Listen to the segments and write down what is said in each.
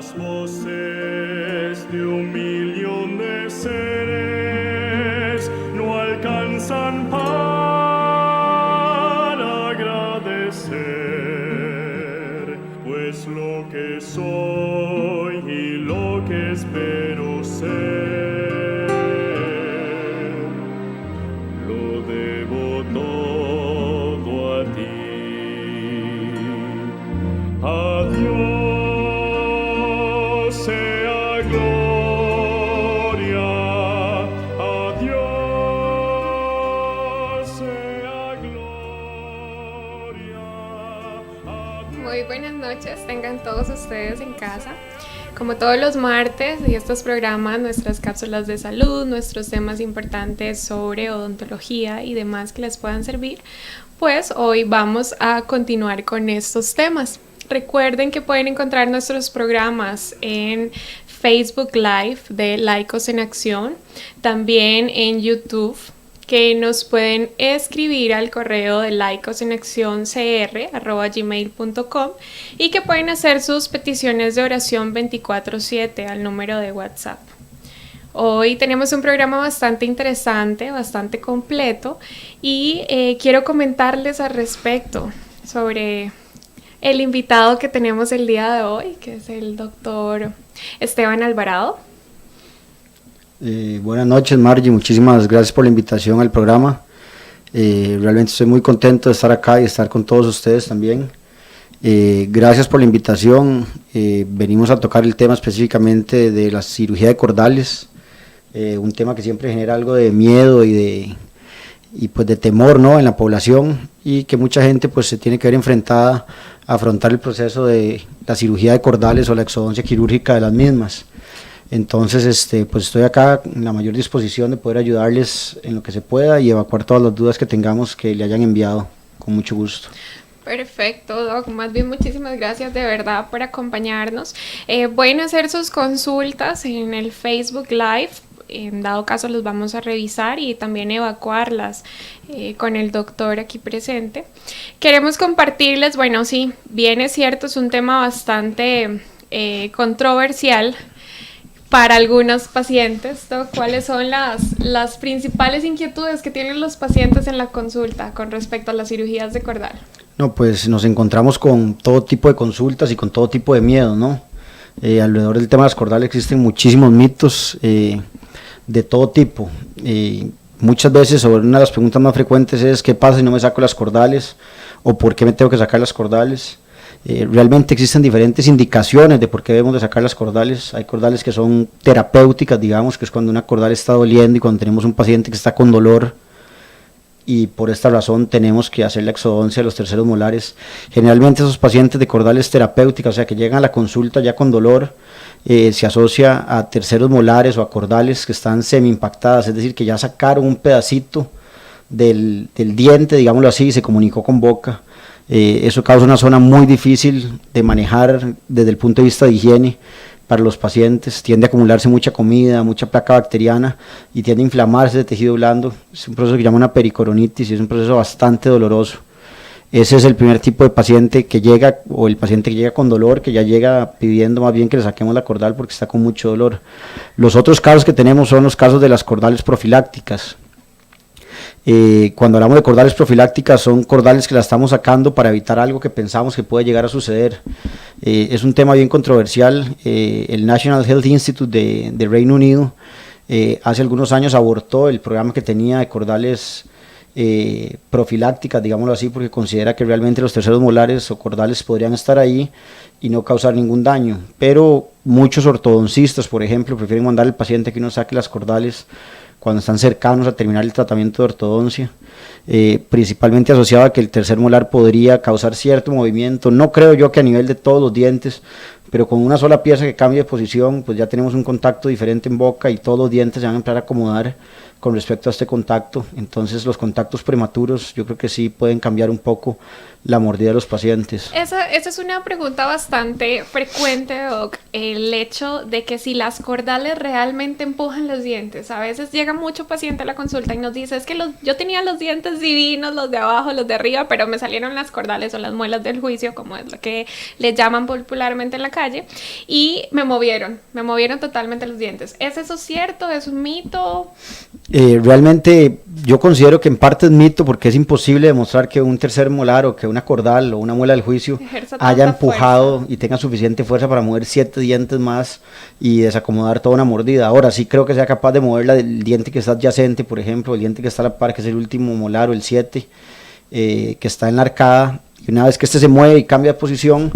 Las voces de 1 millón de seres no alcanzan para agradecer, pues lo que soy y lo que espero ser, lo debo todo a ti. A Dios sea gloria, a Dios sea gloria. Muy buenas noches, tengan todos ustedes en casa. Como todos los martes y estos programas, nuestras cápsulas de salud, nuestros temas importantes sobre odontología y demás que les puedan servir, pues hoy vamos a continuar con estos temas. Recuerden que pueden encontrar nuestros programas en Facebook Live de Laicos en Acción, también en YouTube, que nos pueden escribir al correo de laicosenaccioncr@gmail.com y que pueden hacer sus peticiones de oración 24/7 al número de WhatsApp. Hoy tenemos un programa bastante interesante, bastante completo y quiero comentarles al respecto sobre el invitado que tenemos el día de hoy, que es el doctor Esteban Alvarado. Buenas noches, Margie, muchísimas gracias por la invitación al programa. Realmente estoy muy contento de estar acá y estar con todos ustedes también. Gracias por la invitación. Venimos a tocar el tema específicamente de la cirugía de cordales, un tema que siempre genera algo de miedo y pues de temor, ¿no?, en la población, y que mucha gente pues se tiene que ver enfrentada a afrontar el proceso de la cirugía de cordales o la exodoncia quirúrgica de las mismas. Entonces pues estoy acá en la mayor disposición de poder ayudarles en lo que se pueda y evacuar todas las dudas que tengamos que le hayan enviado, con mucho gusto. Perfecto, Doc. Más bien, muchísimas gracias de verdad por acompañarnos. Pueden hacer sus consultas en el Facebook Live. En dado caso los vamos a revisar y también evacuarlas con el doctor aquí presente. Queremos compartirles, bueno, sí, bien es cierto, es un tema bastante controversial para algunos pacientes, ¿no? ¿Cuáles son las principales inquietudes que tienen los pacientes en la consulta con respecto a las cirugías de cordal? No, pues nos encontramos con todo tipo de consultas y con todo tipo de miedo, ¿no? Alrededor del tema de las cordales existen muchísimos mitos de todo tipo. Muchas veces, sobre una de las preguntas más frecuentes es ¿qué pasa si no me saco las cordales? ¿O por qué me tengo que sacar las cordales? Realmente existen diferentes indicaciones de por qué debemos de sacar las cordales. Hay cordales que son terapéuticas, digamos, que es cuando una cordal está doliendo y cuando tenemos un paciente que está con dolor, y por esta razón tenemos que hacer la exodoncia de los terceros molares. Generalmente esos pacientes de cordales terapéuticas, o sea que llegan a la consulta ya con dolor, se asocia a terceros molares o a cordales que están semi impactadas, es decir, que ya sacaron un pedacito del diente, digámoslo así, y se comunicó con boca. Eso causa una zona muy difícil de manejar desde el punto de vista de higiene para los pacientes. Tiende a acumularse mucha comida, mucha placa bacteriana y tiende a inflamarse el tejido blando. Es un proceso que llama una pericoronitis y es un proceso bastante doloroso. Ese es el primer tipo de paciente que llega, o el paciente que llega con dolor, que ya llega pidiendo más bien que le saquemos la cordal porque está con mucho dolor. Los otros casos que tenemos son los casos de las cordales profilácticas. Cuando hablamos de cordales profilácticas, son cordales que la estamos sacando para evitar algo que pensamos que puede llegar a suceder. Es un tema bien controversial. El National Health Institute de Reino Unido hace algunos años abortó el programa que tenía de cordales profilácticas, digámoslo así, porque considera que realmente los terceros molares o cordales podrían estar ahí y no causar ningún daño. Pero muchos ortodoncistas, por ejemplo, prefieren mandar al paciente que uno saque las cordales cuando están cercanos a terminar el tratamiento de ortodoncia, principalmente asociado a que el tercer molar podría causar cierto movimiento. No creo yo que a nivel de todos los dientes, pero con una sola pieza que cambie de posición, pues ya tenemos un contacto diferente en boca y todos los dientes se van a empezar a acomodar con respecto a este contacto. Entonces los contactos prematuros yo creo que sí pueden cambiar un poco la mordida de los pacientes. Esa es una pregunta bastante frecuente, Doc, el hecho de que si las cordales realmente empujan los dientes. A veces llega mucho paciente a la consulta y nos dice, es que yo tenía los dientes divinos, los de abajo, los de arriba, pero me salieron las cordales o las muelas del juicio, como es lo que le llaman popularmente en la calle, y me movieron totalmente los dientes. ¿Es eso cierto? ¿Es un mito? Realmente yo considero que en parte es mito, porque es imposible demostrar que un tercer molar o que una cordal o una muela del juicio haya empujado fuerza y tenga suficiente fuerza para mover 7 dientes más y desacomodar toda una mordida. Ahora sí creo que sea capaz de mover el diente que está adyacente, por ejemplo, el diente que está a la par, que es el último molar o el 7, que está en la arcada, y una vez que este se mueve y cambia de posición,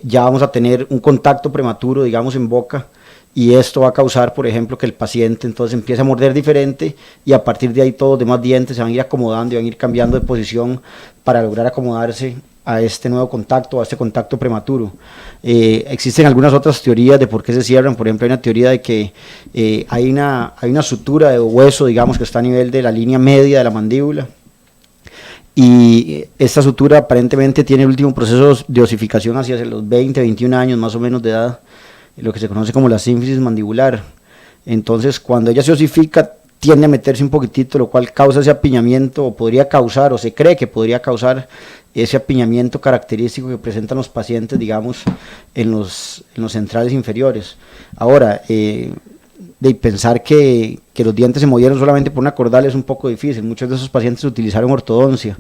ya vamos a tener un contacto prematuro, digamos, en boca, y esto va a causar, por ejemplo, que el paciente entonces empiece a morder diferente, y a partir de ahí todos los demás dientes se van a ir acomodando y van a ir cambiando de posición para lograr acomodarse a este nuevo contacto, a este contacto prematuro. Existen algunas otras teorías de por qué se cierran. Por ejemplo, hay una teoría de que hay una sutura de hueso, digamos, que está a nivel de la línea media de la mandíbula, y esta sutura aparentemente tiene el último proceso de osificación hacia los 20, 21 años más o menos de edad, lo que se conoce como la sínfisis mandibular. Entonces cuando ella se osifica tiende a meterse un poquitito, lo cual causa ese apiñamiento, o podría causar, o se cree que podría causar ese apiñamiento característico que presentan los pacientes, digamos, en los centrales inferiores. Ahora, de pensar que los dientes se movieron solamente por una cordal es un poco difícil. Muchos de esos pacientes utilizaron ortodoncia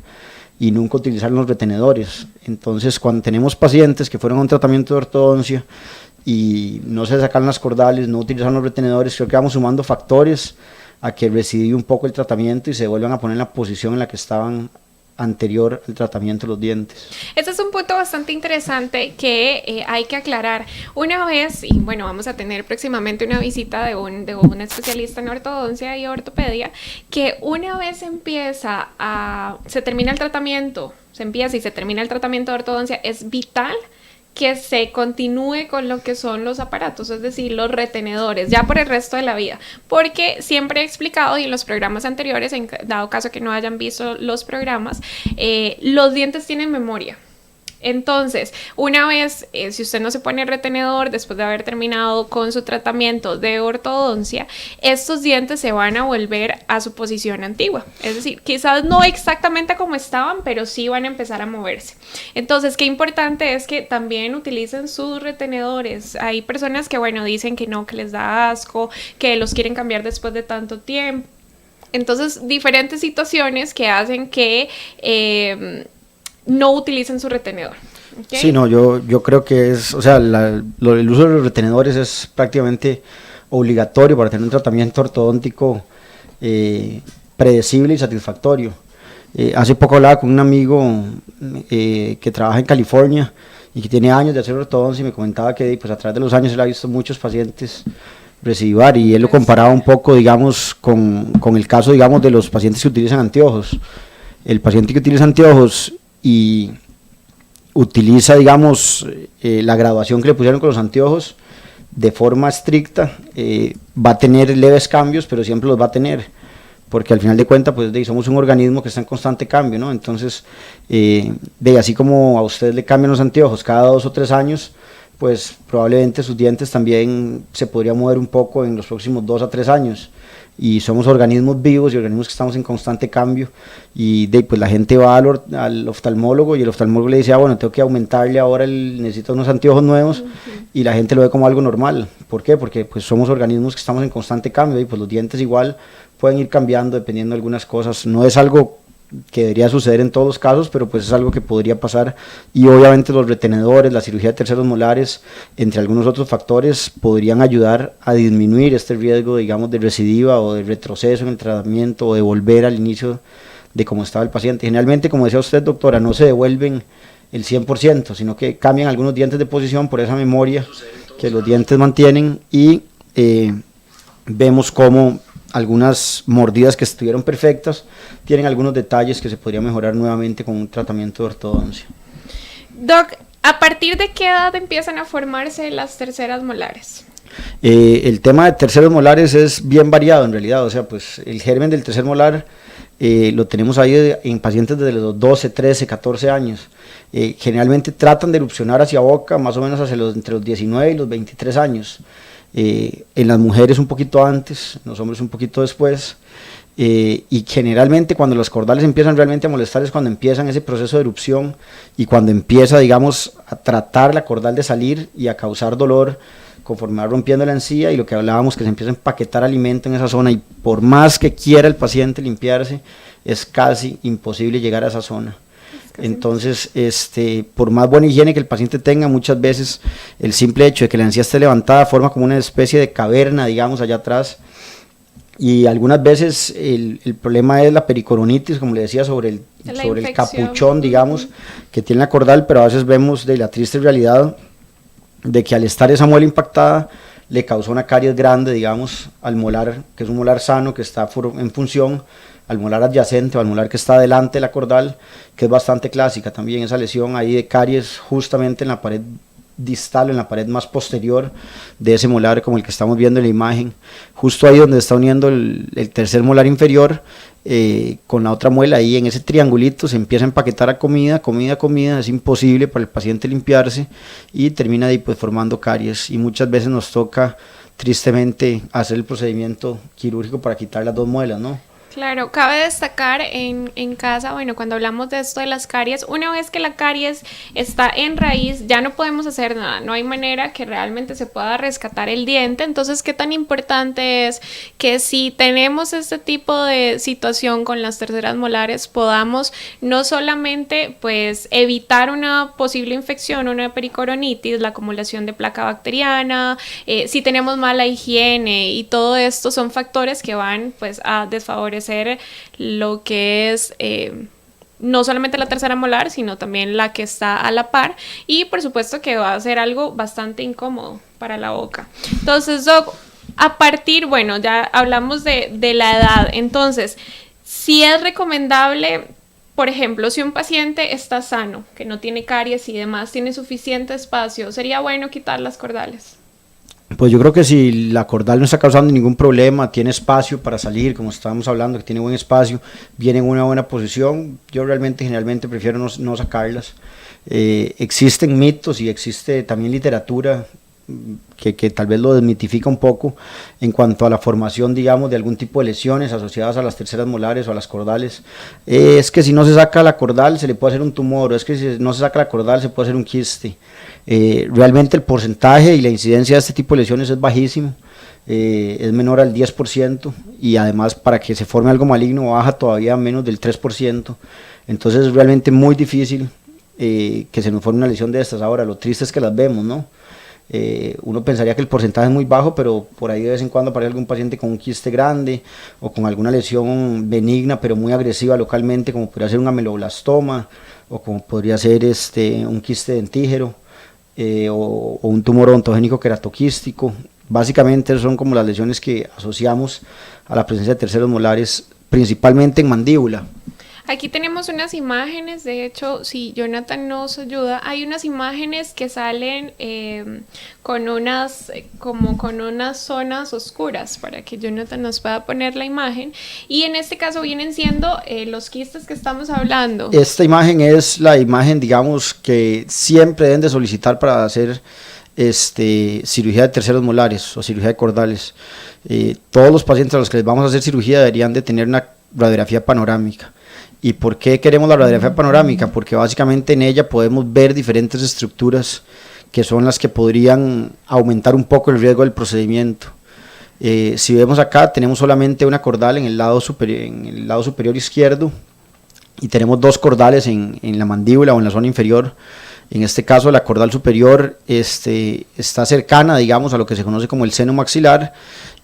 y nunca utilizaron los retenedores. Entonces cuando tenemos pacientes que fueron a un tratamiento de ortodoncia y no se sacan las cordales, no utilizan los retenedores, creo que vamos sumando factores a que recidive un poco el tratamiento y se vuelvan a poner en la posición en la que estaban anterior al tratamiento de los dientes. Este es un punto bastante interesante que hay que aclarar. Una vez, y bueno, vamos a tener próximamente una visita de un especialista en ortodoncia y ortopedia, que una vez se termina el tratamiento, se empieza y se termina el tratamiento de ortodoncia, es vital que se continúe con lo que son los aparatos, es decir, los retenedores, ya por el resto de la vida, porque siempre he explicado y en los programas anteriores, en dado caso que no hayan visto los programas, los dientes tienen memoria. Entonces, una vez, si usted no se pone retenedor después de haber terminado con su tratamiento de ortodoncia, estos dientes se van a volver a su posición antigua. Es decir, quizás no exactamente como estaban, pero sí van a empezar a moverse. Entonces, qué importante es que también utilicen sus retenedores. Hay personas que, bueno, dicen que no, que les da asco, que los quieren cambiar después de tanto tiempo. Entonces, diferentes situaciones que hacen que no utilicen su retenedor. ¿Okay? Sí, no, yo creo que es, o sea, el uso de los retenedores es prácticamente obligatorio para tener un tratamiento ortodóntico predecible y satisfactorio. Hace poco hablaba con un amigo que trabaja en California y que tiene años de hacer ortodoncia, y me comentaba que pues a través de los años él ha visto muchos pacientes recidivar, y él lo comparaba un poco, digamos, con el caso, digamos, de los pacientes que utilizan anteojos. El paciente que utiliza anteojos y utiliza, digamos, la graduación que le pusieron con los anteojos de forma estricta, va a tener leves cambios, pero siempre los va a tener, porque al final de cuentas, pues somos un organismo que está en constante cambio, ¿no? Entonces, así como a usted le cambian los anteojos cada 2 o 3 años, pues probablemente sus dientes también se podría mover un poco en los próximos 2 a 3 años. Y somos organismos vivos y organismos que estamos en constante cambio, y pues la gente va al oftalmólogo y el oftalmólogo le dice, bueno, tengo que aumentarle ahora, necesito unos anteojos nuevos, y la gente lo ve como algo normal. ¿Por qué? Porque pues somos organismos que estamos en constante cambio, y pues los dientes igual pueden ir cambiando dependiendo de algunas cosas. No es algo que debería suceder en todos los casos, pero pues es algo que podría pasar, y obviamente los retenedores, la cirugía de terceros molares, entre algunos otros factores, podrían ayudar a disminuir este riesgo, digamos, de recidiva o de retroceso en el tratamiento, o de volver al inicio de cómo estaba el paciente. Generalmente, como decía usted, doctora, no se devuelven el 100%, sino que cambian algunos dientes de posición por esa memoria que los dientes mantienen, y vemos cómo algunas mordidas que estuvieron perfectas tienen algunos detalles que se podrían mejorar nuevamente con un tratamiento de ortodoncia. Doc, ¿a partir de qué edad empiezan a formarse las terceras molares? El tema de terceros molares es bien variado en realidad, o sea, pues el germen del tercer molar lo tenemos ahí en pacientes desde los 12, 13, 14 años. Generalmente tratan de erupcionar hacia boca más o menos entre los 19 y los 23 años. En las mujeres un poquito antes, en los hombres un poquito después. Y generalmente cuando los cordales empiezan realmente a molestar es cuando empiezan ese proceso de erupción y cuando empieza, digamos, a tratar la cordal de salir y a causar dolor conforme va rompiendo la encía, y lo que hablábamos, que se empieza a empaquetar alimento en esa zona, y por más que quiera el paciente limpiarse, es casi imposible llegar a esa zona. Entonces, por más buena higiene que el paciente tenga, muchas veces el simple hecho de que la encía esté levantada forma como una especie de caverna, digamos, allá atrás, y algunas veces el problema es la pericoronitis, como le decía, sobre el capuchón, digamos, que tiene la cordal, pero a veces vemos de la triste realidad de que al estar esa muela impactada le causó una caries grande, digamos, al molar, que es un molar sano, que está en función, al molar adyacente o al molar que está delante de la cordal, que es bastante clásica también esa lesión ahí de caries justamente en la pared distal, en la pared más posterior de ese molar, como el que estamos viendo en la imagen, justo ahí donde está uniendo el tercer molar inferior con la otra muela. Ahí en ese triangulito se empieza a empaquetar a comida, es imposible para el paciente limpiarse y termina ahí pues formando caries, y muchas veces nos toca tristemente hacer el procedimiento quirúrgico para quitar las dos muelas, ¿no? Claro, cabe destacar en casa, bueno, cuando hablamos de esto de las caries, una vez que la caries está en raíz, ya no podemos hacer nada, no hay manera que realmente se pueda rescatar el diente. Entonces, ¿qué tan importante es que si tenemos este tipo de situación con las terceras molares, podamos no solamente pues evitar una posible infección, una pericoronitis, la acumulación de placa bacteriana, si tenemos mala higiene, y todo esto son factores que van pues a desfavorecer lo que es no solamente la tercera molar, sino también la que está a la par, y por supuesto que va a ser algo bastante incómodo para la boca. Entonces, Doc, a partir, bueno, ya hablamos de la edad, entonces, si es recomendable, por ejemplo, si un paciente está sano, que no tiene caries y demás, tiene suficiente espacio, ¿sería bueno quitar las cordales? Pues yo creo que si la cordal no está causando ningún problema, tiene espacio para salir, como estábamos hablando, que tiene buen espacio, viene en una buena posición, yo generalmente prefiero no sacarlas. Existen mitos y existe también literatura que tal vez lo desmitifica un poco en cuanto a la formación, digamos, de algún tipo de lesiones asociadas a las terceras molares o a las cordales. Es que si no se saca la cordal se le puede hacer un tumor, o es que si no se saca la cordal se puede hacer un quiste. Realmente el porcentaje y la incidencia de este tipo de lesiones es bajísimo, es menor al 10%, y además para que se forme algo maligno baja todavía menos del 3%, entonces es realmente muy difícil que se nos forme una lesión de estas. Ahora, lo triste es que las vemos, ¿no? Uno pensaría que el porcentaje es muy bajo, pero por ahí de vez en cuando aparece algún paciente con un quiste grande o con alguna lesión benigna pero muy agresiva localmente, como podría ser un ameloblastoma o como podría ser un quiste dentígero, o un tumor odontogénico queratoquístico. Básicamente son como las lesiones que asociamos a la presencia de terceros molares, principalmente en mandíbula. Aquí tenemos unas imágenes, de hecho, si Jonathan nos ayuda, hay unas imágenes que salen con unas zonas oscuras, para que Jonathan nos pueda poner la imagen, y en este caso vienen siendo los quistes que estamos hablando. Esta imagen es la imagen, digamos, que siempre deben de solicitar para hacer cirugía de terceros molares o cirugía de cordales. Todos los pacientes a los que les vamos a hacer cirugía deberían de tener una radiografía panorámica. ¿Y por qué queremos la radiografía panorámica? Porque básicamente en ella podemos ver diferentes estructuras que son las que podrían aumentar un poco el riesgo del procedimiento. Si vemos acá, tenemos solamente una cordal en el lado superior izquierdo, y tenemos dos cordales en la mandíbula o en la zona inferior. En este caso la cordal superior está cercana, digamos, a lo que se conoce como el seno maxilar,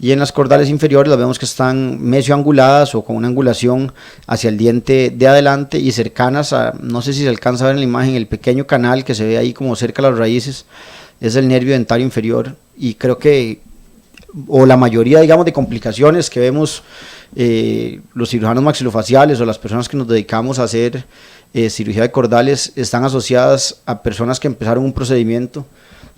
y en las cordales inferiores las vemos que están mesioanguladas o con una angulación hacia el diente de adelante y cercanas a, no sé si se alcanza a ver en la imagen, el pequeño canal que se ve ahí como cerca de las raíces, es el nervio dentario inferior. Y creo que, o la mayoría, digamos, de complicaciones que vemos los cirujanos maxilofaciales o las personas que nos dedicamos a hacer cirugía de cordales están asociadas a personas que empezaron un procedimiento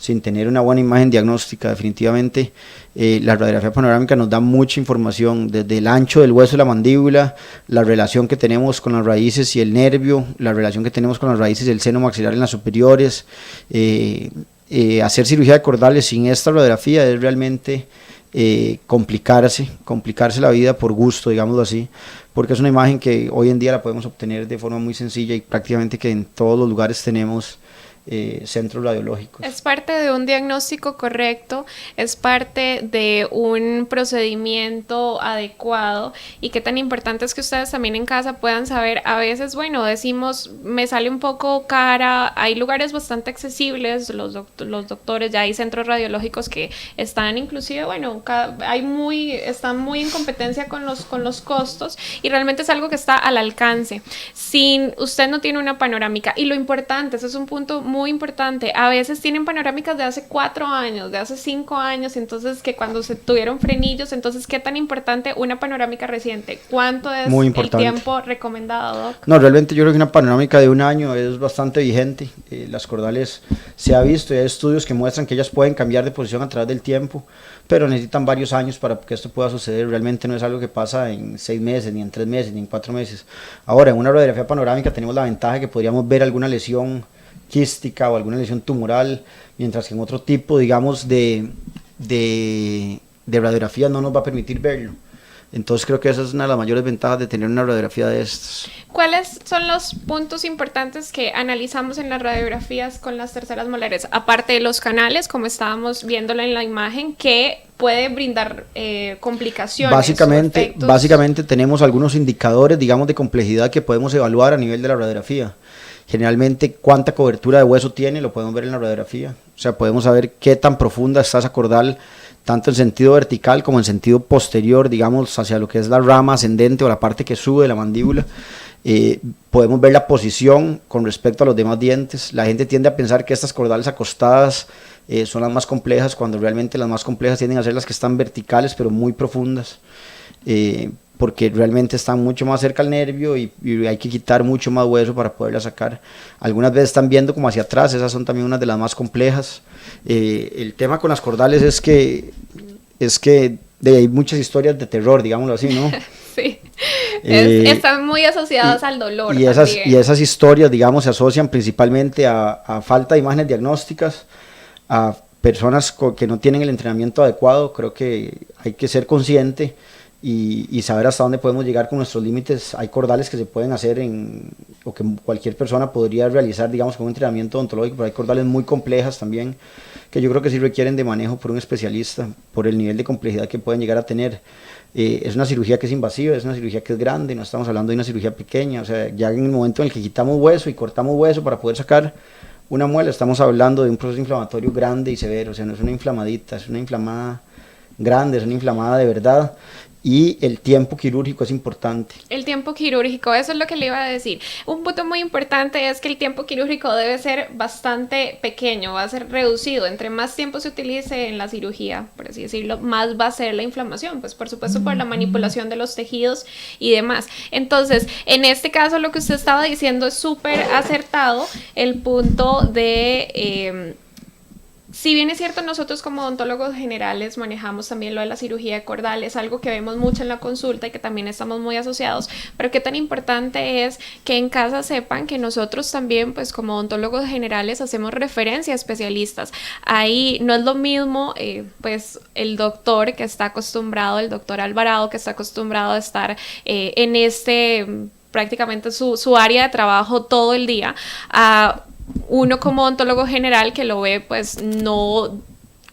sin tener una buena imagen diagnóstica. Definitivamente la radiografía panorámica nos da mucha información, desde el ancho del hueso de la mandíbula, la relación que tenemos con las raíces y el nervio, la relación que tenemos con las raíces del seno maxilar en las superiores. Hacer cirugía de cordales sin esta radiografía es realmente complicarse la vida por gusto, digámoslo así, porque es una imagen que hoy en día la podemos obtener de forma muy sencilla y prácticamente que en todos los lugares tenemos centros radiológicos. Es parte de un diagnóstico correcto, es parte de un procedimiento adecuado, y qué tan importante es que ustedes también en casa puedan saber. A veces, bueno, decimos, me sale un poco cara, hay lugares bastante accesibles, los doctores, ya hay centros radiológicos que están inclusive, bueno, están muy en competencia con los costos, y realmente es algo que está al alcance. Usted no tiene una panorámica, y lo importante, ese es un punto muy importante, a veces tienen panorámicas de hace 4 años, de hace 5 años, entonces que cuando se tuvieron frenillos, entonces qué tan importante una panorámica reciente, ¿cuánto es el tiempo recomendado, Doc? No, realmente yo creo que una panorámica de 1 año es bastante vigente. Las cordales se ha visto y hay estudios que muestran que ellas pueden cambiar de posición a través del tiempo, pero necesitan varios años para que esto pueda suceder. Realmente no es algo que pasa en 6 meses, ni en 3 meses, ni en 4 meses. Ahora, en una radiografía panorámica tenemos la ventaja de que podríamos ver alguna lesión quística o alguna lesión tumoral, mientras que en otro tipo, digamos, de radiografía no nos va a permitir verlo. Entonces creo que esa es una de las mayores ventajas de tener una radiografía de estas. ¿Cuáles son los puntos importantes que analizamos en las radiografías con las terceras molares? Aparte de los canales, como estábamos viéndolo en la imagen, que puede brindar complicaciones. Básicamente tenemos algunos indicadores, digamos, de complejidad que podemos evaluar a nivel de la radiografía. Generalmente, cuánta cobertura de hueso tiene, lo podemos ver en la radiografía. O sea, podemos saber qué tan profunda está esa cordal, tanto en sentido vertical como en sentido posterior, digamos, hacia lo que es la rama ascendente o la parte que sube de la mandíbula. Podemos ver la posición con respecto a los demás dientes. La gente tiende a pensar que estas cordales acostadas son las más complejas, cuando realmente las más complejas tienden a ser las que están verticales, pero muy profundas. Porque realmente están mucho más cerca al nervio y hay que quitar mucho más hueso para poderla sacar. Algunas veces están viendo como hacia atrás, esas son también unas de las más complejas. El tema con las cordales es que hay muchas historias de terror, digámoslo así, ¿no? Sí, están muy asociadas al dolor. Y esas historias, digamos, se asocian principalmente a falta de imágenes diagnósticas, a personas que no tienen el entrenamiento adecuado. Creo que hay que ser consciente y saber hasta dónde podemos llegar con nuestros límites. Hay cordales que se pueden hacer o que cualquier persona podría realizar, digamos, con un entrenamiento odontológico, pero hay cordales muy complejas también, que yo creo que sí requieren de manejo por un especialista, por el nivel de complejidad que pueden llegar a tener. Es una cirugía que es invasiva, es una cirugía que es grande, no estamos hablando de una cirugía pequeña. O sea, ya en el momento en el que quitamos hueso y cortamos hueso para poder sacar una muela, estamos hablando de un proceso inflamatorio grande y severo. O sea, no es una inflamadita, es una inflamada grande, es una inflamada de verdad. Y el tiempo quirúrgico es importante. El tiempo quirúrgico, eso es lo que le iba a decir. Un punto muy importante es que el tiempo quirúrgico debe ser bastante pequeño, va a ser reducido. Entre más tiempo se utilice en la cirugía, por así decirlo, más va a ser la inflamación, pues por supuesto por la manipulación de los tejidos y demás. Entonces, en este caso lo que usted estaba diciendo es súper acertado, el punto de... si bien es cierto, nosotros como odontólogos generales manejamos también lo de la cirugía de cordal, es algo que vemos mucho en la consulta y que también estamos muy asociados, pero qué tan importante es que en casa sepan que nosotros también, pues como odontólogos generales, hacemos referencia a especialistas. Ahí no es lo mismo, pues el doctor que está acostumbrado, el doctor Alvarado, que está acostumbrado a estar prácticamente su área de trabajo todo el día, a uno como odontólogo general que lo ve pues no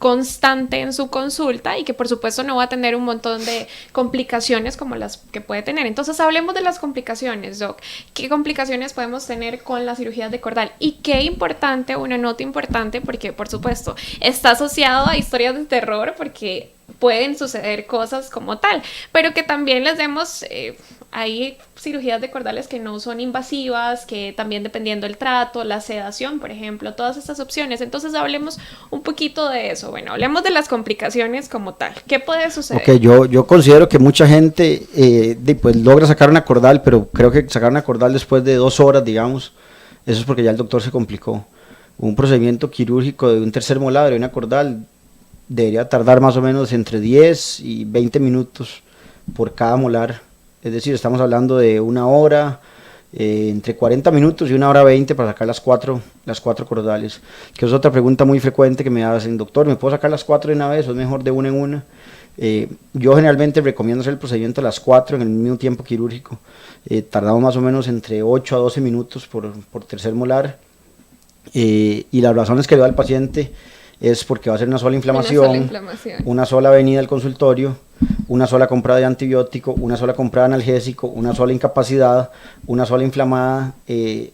constante en su consulta y que por supuesto no va a tener un montón de complicaciones como las que puede tener. Entonces hablemos de las complicaciones, Doc. ¿Qué complicaciones podemos tener con las cirugías de cordal? Y qué importante, una nota importante, porque por supuesto está asociado a historias de terror, porque pueden suceder cosas como tal, pero que también les demos... hay cirugías de cordales que no son invasivas, que también dependiendo del trato, la sedación, por ejemplo, todas estas opciones. Entonces hablemos un poquito de eso. Bueno, hablemos de las complicaciones como tal. ¿Qué puede suceder? Ok, yo considero que mucha gente pues logra sacar una cordal, pero creo que sacar una cordal después de 2 horas, digamos, eso es porque ya el doctor se complicó. Un procedimiento quirúrgico de un tercer molar, de una cordal, debería tardar más o menos entre 10 y 20 minutos por cada molar. Es decir, estamos hablando de una hora, entre 40 minutos y una hora 20 para sacar las cuatro cordales. Que es otra pregunta muy frecuente que me hacen: doctor, ¿me puedo sacar las 4 de una vez o es mejor de una en una? Yo generalmente recomiendo hacer el procedimiento a las 4 en el mismo tiempo quirúrgico. Tardamos más o menos entre 8 a 12 minutos por tercer molar. Y las razones que le da al paciente es porque va a ser una sola inflamación, una sola venida al consultorio, una sola comprada de antibiótico, una sola comprada de analgésico, una sola incapacidad, una sola inflamada,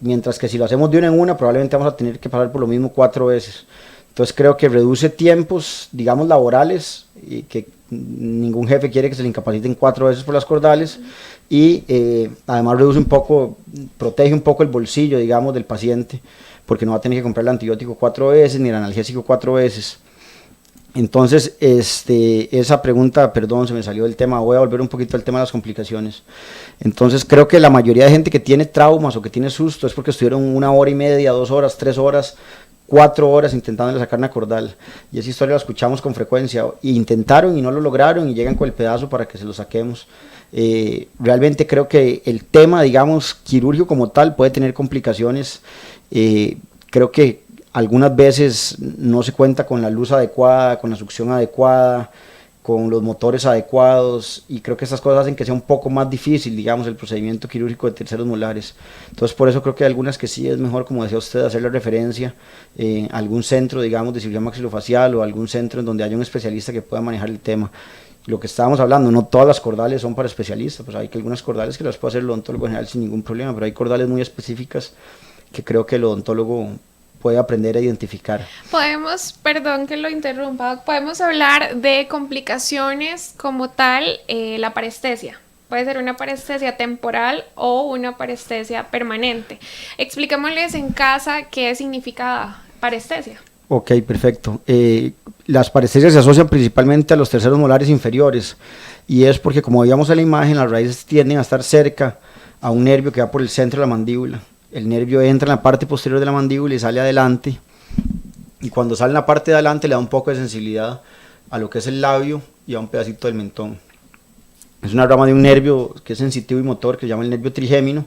mientras que si lo hacemos de una en una probablemente vamos a tener que pasar por lo mismo 4 veces. Entonces creo que reduce tiempos, digamos, laborales, que ningún jefe quiere que se le incapaciten 4 veces por las cordales, y además reduce un poco, protege un poco el bolsillo, digamos, del paciente, porque no va a tener que comprar el antibiótico 4 veces ni el analgésico 4 veces. Entonces, esa pregunta, perdón, se me salió del tema, voy a volver un poquito al tema de las complicaciones. Entonces, creo que la mayoría de gente que tiene traumas o que tiene susto es porque estuvieron 1 hora y media, 2 horas, 3 horas, 4 horas intentándole sacar una cordal, y esa historia la escuchamos con frecuencia, y intentaron y no lo lograron y llegan con el pedazo para que se lo saquemos. Realmente creo que el tema, digamos, quirúrgico como tal puede tener complicaciones. Creo que algunas veces no se cuenta con la luz adecuada, con la succión adecuada, con los motores adecuados, y creo que estas cosas hacen que sea un poco más difícil, digamos, el procedimiento quirúrgico de terceros molares. Entonces, por eso creo que hay algunas que sí es mejor, como decía usted, hacer la referencia a algún centro, digamos, de cirugía maxilofacial, o algún centro en donde haya un especialista que pueda manejar el tema. Lo que estábamos hablando, no todas las cordales son para especialistas, pues hay que algunas cordales que las puede hacer el odontólogo general sin ningún problema, pero hay cordales muy específicas que creo que el odontólogo puede aprender a identificar. Perdón que lo interrumpa, podemos hablar de complicaciones como tal, la parestesia. Puede ser una parestesia temporal o una parestesia permanente. Expliquémosles en casa qué significa parestesia. Ok, perfecto. Las parestesias se asocian principalmente a los terceros molares inferiores, y es porque, como veíamos en la imagen, las raíces tienden a estar cerca a un nervio que va por el centro de la mandíbula. El nervio entra en la parte posterior de la mandíbula y sale adelante, y cuando sale en la parte de adelante le da un poco de sensibilidad a lo que es el labio y a un pedacito del mentón. Es una rama de un nervio que es sensitivo y motor, que se llama el nervio trigémino,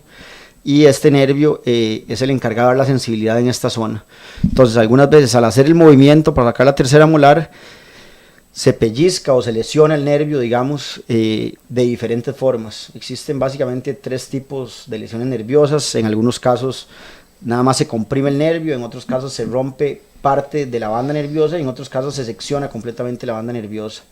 y este nervio es el encargado de dar la sensibilidad en esta zona. Entonces, algunas veces al hacer el movimiento para sacar la tercera molar, se pellizca o se lesiona el nervio, digamos, de diferentes formas. Existen básicamente 3 tipos de lesiones nerviosas. En algunos casos nada más se comprime el nervio, en otros casos se rompe parte de la banda nerviosa, y en otros casos se secciona completamente la banda nerviosa.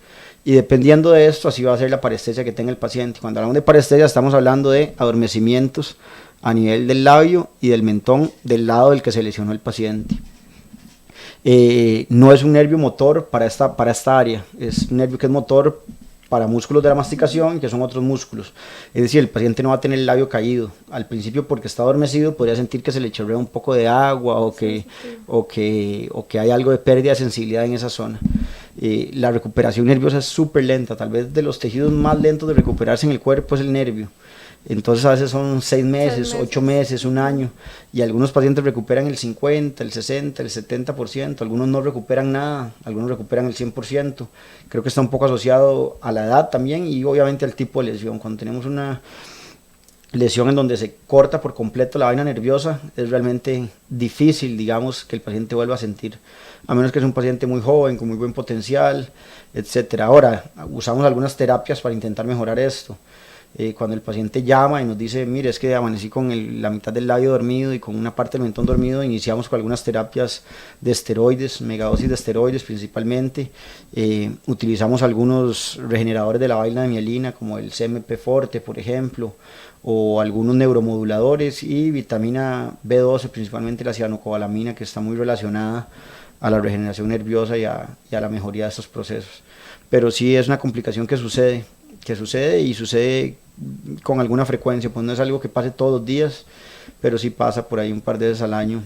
Y dependiendo de esto, así va a ser la parestesia que tenga el paciente. Cuando hablamos de parestesia, estamos hablando de adormecimientos a nivel del labio y del mentón del lado del que se lesionó el paciente. No es un nervio motor para esta área, es un nervio que es motor para músculos de la masticación, que son otros músculos. Es decir, el paciente no va a tener el labio caído. Al principio, porque está adormecido, podría sentir que se le chorrea un poco de agua, o que hay algo de pérdida de sensibilidad en esa zona. La recuperación nerviosa es súper lenta, tal vez de los tejidos más lentos de recuperarse en el cuerpo es el nervio. Entonces a veces son 6 meses, 8 meses, 1 año, y algunos pacientes recuperan el 50, el 60, el 70%, algunos no recuperan nada, algunos recuperan el 100%. Creo que está un poco asociado a la edad también, y obviamente al tipo de lesión. Cuando tenemos una lesión en donde se corta por completo la vaina nerviosa, es realmente difícil, digamos, que el paciente vuelva a sentir, a menos que sea un paciente muy joven, con muy buen potencial, etcétera. Ahora, usamos algunas terapias para intentar mejorar esto. Cuando el paciente llama y nos dice, mire, es que amanecí con la mitad del labio dormido y con una parte del mentón dormido, iniciamos con algunas terapias de esteroides, megadosis de esteroides principalmente. Utilizamos algunos regeneradores de la vaina de mielina, como el CMP Forte, por ejemplo, o algunos neuromoduladores, y vitamina B12, principalmente la cianocobalamina, que está muy relacionada a la regeneración nerviosa y a la mejoría de estos procesos. Pero sí es una complicación que sucede con alguna frecuencia, pues no es algo que pase todos los días, pero sí pasa por ahí un par de veces al año,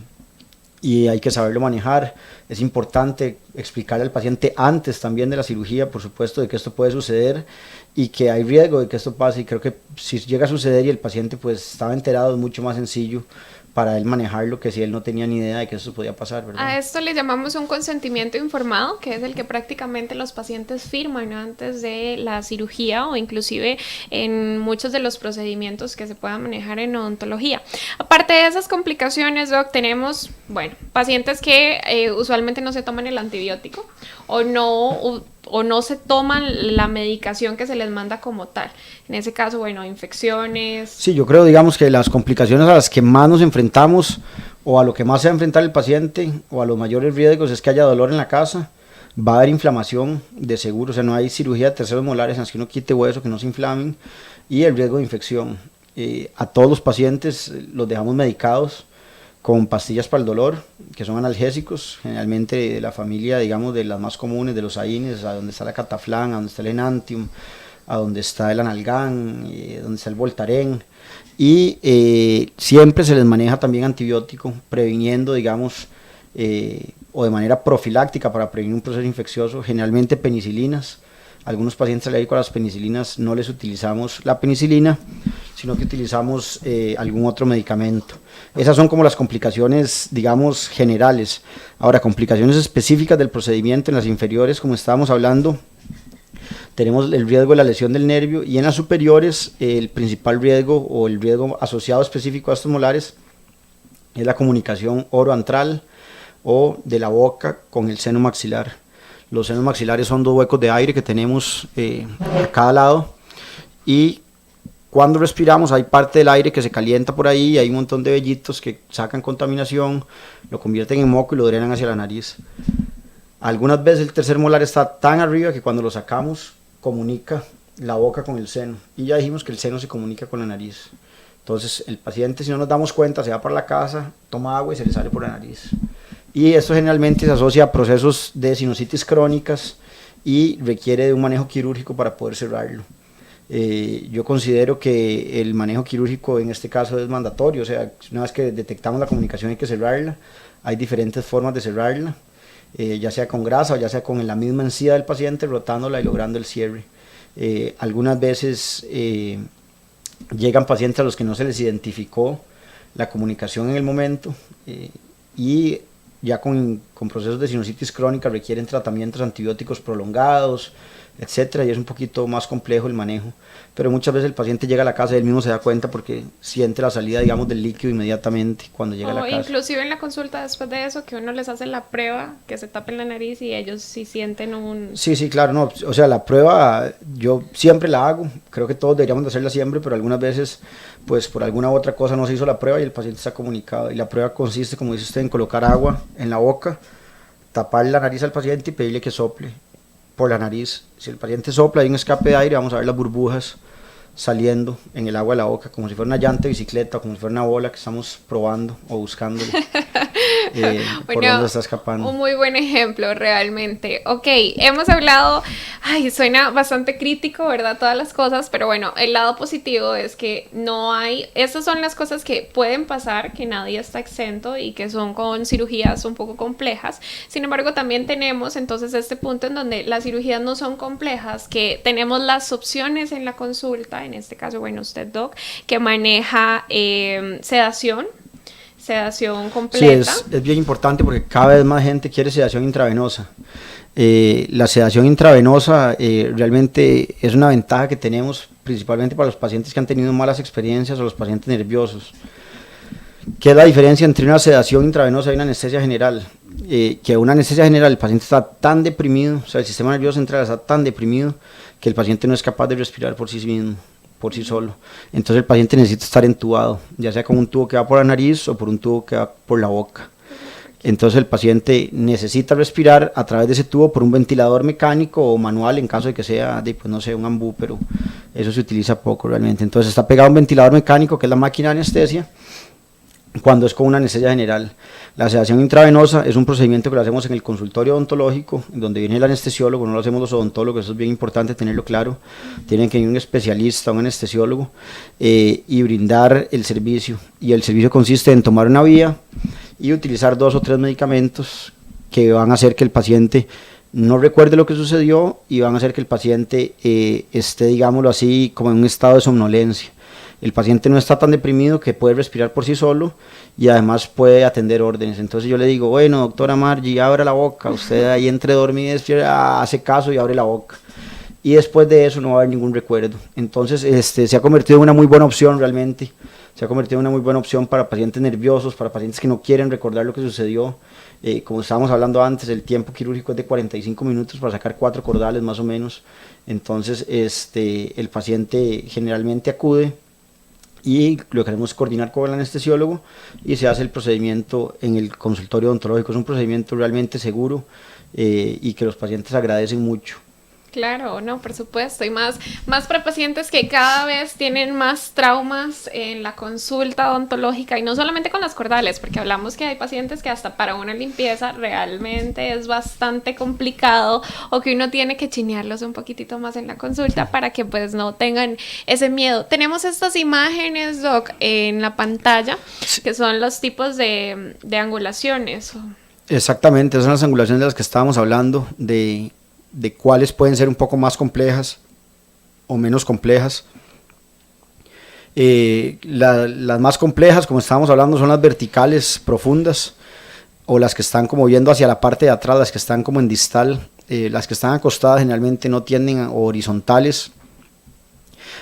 y hay que saberlo manejar. Es importante explicarle al paciente antes también de la cirugía, por supuesto, de que esto puede suceder y que hay riesgo de que esto pase, y creo que si llega a suceder y el paciente pues estaba enterado, es mucho más sencillo para él manejarlo, que si él no tenía ni idea de que eso podía pasar, ¿verdad? A esto le llamamos un consentimiento informado, que es el que prácticamente los pacientes firman antes de la cirugía o inclusive en muchos de los procedimientos que se puedan manejar en odontología. Aparte de esas complicaciones, Doc, tenemos, bueno, pacientes que usualmente no se toman el antibiótico o no se toman la medicación que se les manda como tal. En ese caso, bueno, infecciones. Sí, yo creo, digamos, que las complicaciones a las que más nos enfrentamos, o a lo que más se va a enfrentar el paciente, o a los mayores riesgos, es que haya dolor en la casa, va a haber inflamación de seguro, o sea, no hay cirugía de terceros molares en las que uno quite hueso, que no se inflamen, y el riesgo de infección. A todos los pacientes los dejamos medicados con pastillas para el dolor, que son analgésicos, generalmente de la familia, digamos, de las más comunes, de los AINES, a donde está la Cataflán, a donde está el Enantium, a donde está el Analgan, donde está el Voltaren, y siempre se les maneja también antibiótico, previniendo, digamos, o de manera profiláctica para prevenir un proceso infeccioso, generalmente penicilinas. Algunos pacientes alérgicos a las penicilinas no les utilizamos la penicilina, sino que utilizamos algún otro medicamento. Esas son como las complicaciones, digamos, generales. Ahora, complicaciones específicas del procedimiento en las inferiores, como estábamos hablando, tenemos el riesgo de la lesión del nervio, y en las superiores el principal riesgo o el riesgo asociado específico a estos molares es la comunicación oroantral o de la boca con el seno maxilar. Los senos maxilares son dos huecos de aire que tenemos a cada lado, y cuando respiramos hay parte del aire que se calienta por ahí, y hay un montón de vellitos que sacan contaminación, lo convierten en moco y lo drenan hacia la nariz. Algunas veces el tercer molar está tan arriba que cuando lo sacamos comunica la boca con el seno, y ya dijimos que el seno se comunica con la nariz. Entonces el paciente, si no nos damos cuenta, se va para la casa, toma agua y se le sale por la nariz. Y esto generalmente se asocia a procesos de sinusitis crónicas y requiere de un manejo quirúrgico para poder cerrarlo. Yo considero que el manejo quirúrgico en este caso es mandatorio, o sea, una vez que detectamos la comunicación hay que cerrarla. Hay diferentes formas de cerrarla, ya sea con grasa o ya sea con la misma encía del paciente, rotándola y logrando el cierre. Algunas veces llegan pacientes a los que no se les identificó la comunicación en el momento, y ya con procesos de sinusitis crónica requieren tratamientos antibióticos prolongados, etcétera, y es un poquito más complejo el manejo, pero muchas veces el paciente llega a la casa y él mismo se da cuenta porque siente la salida, digamos, del líquido inmediatamente cuando llega a la casa. Inclusive en la consulta después de eso, que uno les hace la prueba, que se tapen la nariz y ellos sí sienten un... Sí, claro, no, o sea, la prueba yo siempre la hago, creo que todos deberíamos de hacerla siempre, pero algunas veces, pues por alguna u otra cosa no se hizo la prueba y el paciente está comunicado, y la prueba consiste, como dice usted, en colocar agua en la boca, tapar la nariz al paciente y pedirle que sople por la nariz. Si el paciente sopla, hay un escape de aire, vamos a ver las burbujas saliendo en el agua de la boca, como si fuera una llanta de bicicleta o como si fuera una bola que estamos probando o buscando por dónde está escapando. Un muy buen ejemplo, realmente. Ok, hemos hablado, suena bastante crítico, ¿verdad? Todas las cosas, pero bueno, el lado positivo es que no hay, estas son las cosas que pueden pasar, que nadie está exento y que son con cirugías un poco complejas. Sin embargo, también tenemos entonces este punto en donde las cirugías no son complejas, que tenemos las opciones en la consulta, en este caso, bueno, usted, Doc, que maneja sedación completa. Sí, es bien importante porque cada vez más gente quiere sedación intravenosa. La sedación intravenosa realmente es una ventaja que tenemos principalmente para los pacientes que han tenido malas experiencias o los pacientes nerviosos. ¿Qué es la diferencia entre una sedación intravenosa y una anestesia general? Que una anestesia general, el paciente está tan deprimido, o sea, el sistema nervioso central está tan deprimido que el paciente no es capaz de respirar por sí mismo, por sí solo. Entonces el paciente necesita estar entubado, ya sea con un tubo que va por la nariz o por un tubo que va por la boca. Entonces el paciente necesita respirar a través de ese tubo por un ventilador mecánico o manual en caso de que sea, pues no sé, un ambú, pero eso se utiliza poco realmente. Entonces está pegado a un ventilador mecánico, que es la máquina de anestesia, cuando es con una anestesia general. La sedación intravenosa es un procedimiento que lo hacemos en el consultorio odontológico, donde viene el anestesiólogo, no lo hacemos los odontólogos, eso es bien importante tenerlo claro. Tienen que ir un especialista, un anestesiólogo, y brindar el servicio. Y el servicio consiste en tomar una vía y utilizar 2 o 3 medicamentos que van a hacer que el paciente no recuerde lo que sucedió y van a hacer que el paciente esté, digámoslo así, como en un estado de somnolencia. el paciente no está tan deprimido, que puede respirar por sí solo y además puede atender órdenes. Entonces yo le digo, bueno, doctora Margie, abra la boca, usted ahí entre dormida hace caso y abre la boca. Y después de eso no va a haber ningún recuerdo. Entonces se ha convertido en una muy buena opción realmente, se ha convertido en una muy buena opción para pacientes nerviosos, para pacientes que no quieren recordar lo que sucedió. Como estábamos hablando antes, el tiempo quirúrgico es de 45 minutos para sacar 4 cordales más o menos. Entonces el paciente generalmente acude y lo que hacemos es coordinar con el anestesiólogo y se hace el procedimiento en el consultorio odontológico. Es un procedimiento realmente seguro y que los pacientes agradecen mucho. Claro, no, por supuesto, y más para pacientes que cada vez tienen más traumas en la consulta odontológica, y no solamente con las cordales, porque hablamos que hay pacientes que hasta para una limpieza realmente es bastante complicado, o que uno tiene que chinearlos un poquitito más en la consulta para que pues no tengan ese miedo. Tenemos estas imágenes, Doc, en la pantalla, que son los tipos de angulaciones. Exactamente, esas son las angulaciones de las que estábamos hablando, de cuáles pueden ser un poco más complejas o menos complejas. Las más complejas, como estábamos hablando, son las verticales profundas, o las que están como viendo hacia la parte de atrás, las que están como en distal. Las que están acostadas generalmente no tienden a, o horizontales,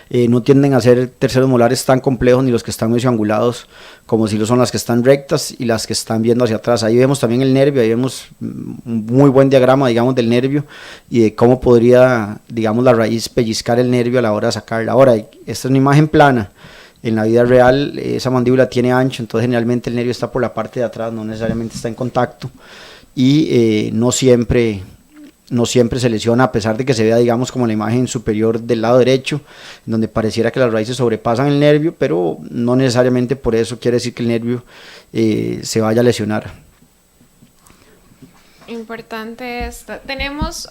no tienden a ser terceros molares tan complejos, ni los que están mesioangulados, como si lo son las que están rectas y las que están viendo hacia atrás. Ahí vemos también el nervio, ahí vemos un muy buen diagrama, digamos, del nervio y de cómo podría, digamos, la raíz pellizcar el nervio a la hora de sacarla. Ahora, esta es una imagen plana. En la vida real, esa mandíbula tiene ancho, entonces generalmente el nervio está por la parte de atrás, no necesariamente está en contacto, y no siempre se lesiona, a pesar de que se vea, digamos, como la imagen superior del lado derecho, donde pareciera que las raíces sobrepasan el nervio, pero no necesariamente por eso quiere decir que el nervio se vaya a lesionar. Importante esta. Tenemos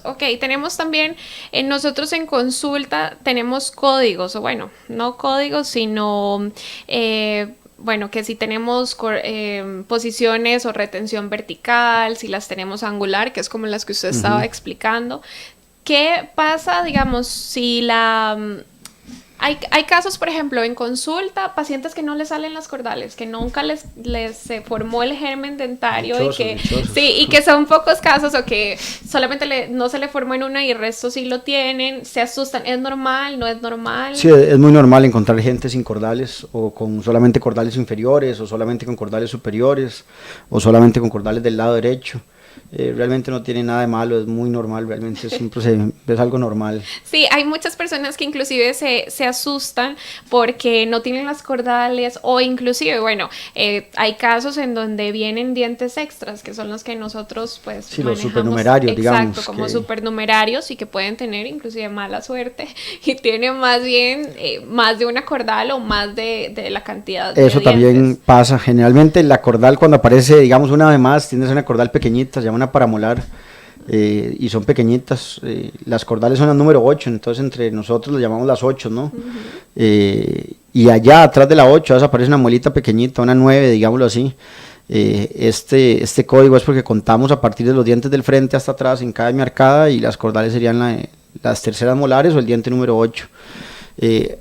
también, nosotros en consulta tenemos códigos, o bueno, no códigos, sino bueno, que si tenemos posiciones o retención vertical, si las tenemos angular, que es como las que usted estaba explicando. ¿Qué pasa, digamos, si hay casos, por ejemplo, en consulta, pacientes que no les salen las cordales, que nunca les se formó el germen dentario, dichosos. Y que son pocos casos, o que solamente no se le formó en una y el resto sí lo tienen, se asustan? ¿Es normal? ¿No es normal? Sí, es muy normal encontrar gente sin cordales, o con solamente cordales inferiores, o solamente con cordales superiores, o solamente con cordales del lado derecho. Realmente no tiene nada de malo, es muy normal, realmente es algo normal. Sí, hay muchas personas que inclusive se asustan porque no tienen las cordales, o inclusive, bueno, hay casos en donde vienen dientes extras, que son los que nosotros pues sí, manejamos. Los supernumerarios, exacto, digamos. Como supernumerarios, y que pueden tener inclusive mala suerte y tienen más bien más de una cordal o más de la cantidad de Eso dientes. También pasa, generalmente la cordal, cuando aparece, digamos, una de más, tiende a ser una cordal pequeñita, se llama una paramolar, y son pequeñitas. Las cordales son las número 8, entonces entre nosotros le llamamos las 8, ¿no? Y allá atrás de la 8 aparece una muelita pequeñita, una 9, digámoslo así. Este código es porque contamos a partir de los dientes del frente hasta atrás en cada arcada, y las cordales serían las terceras molares o el diente número 8.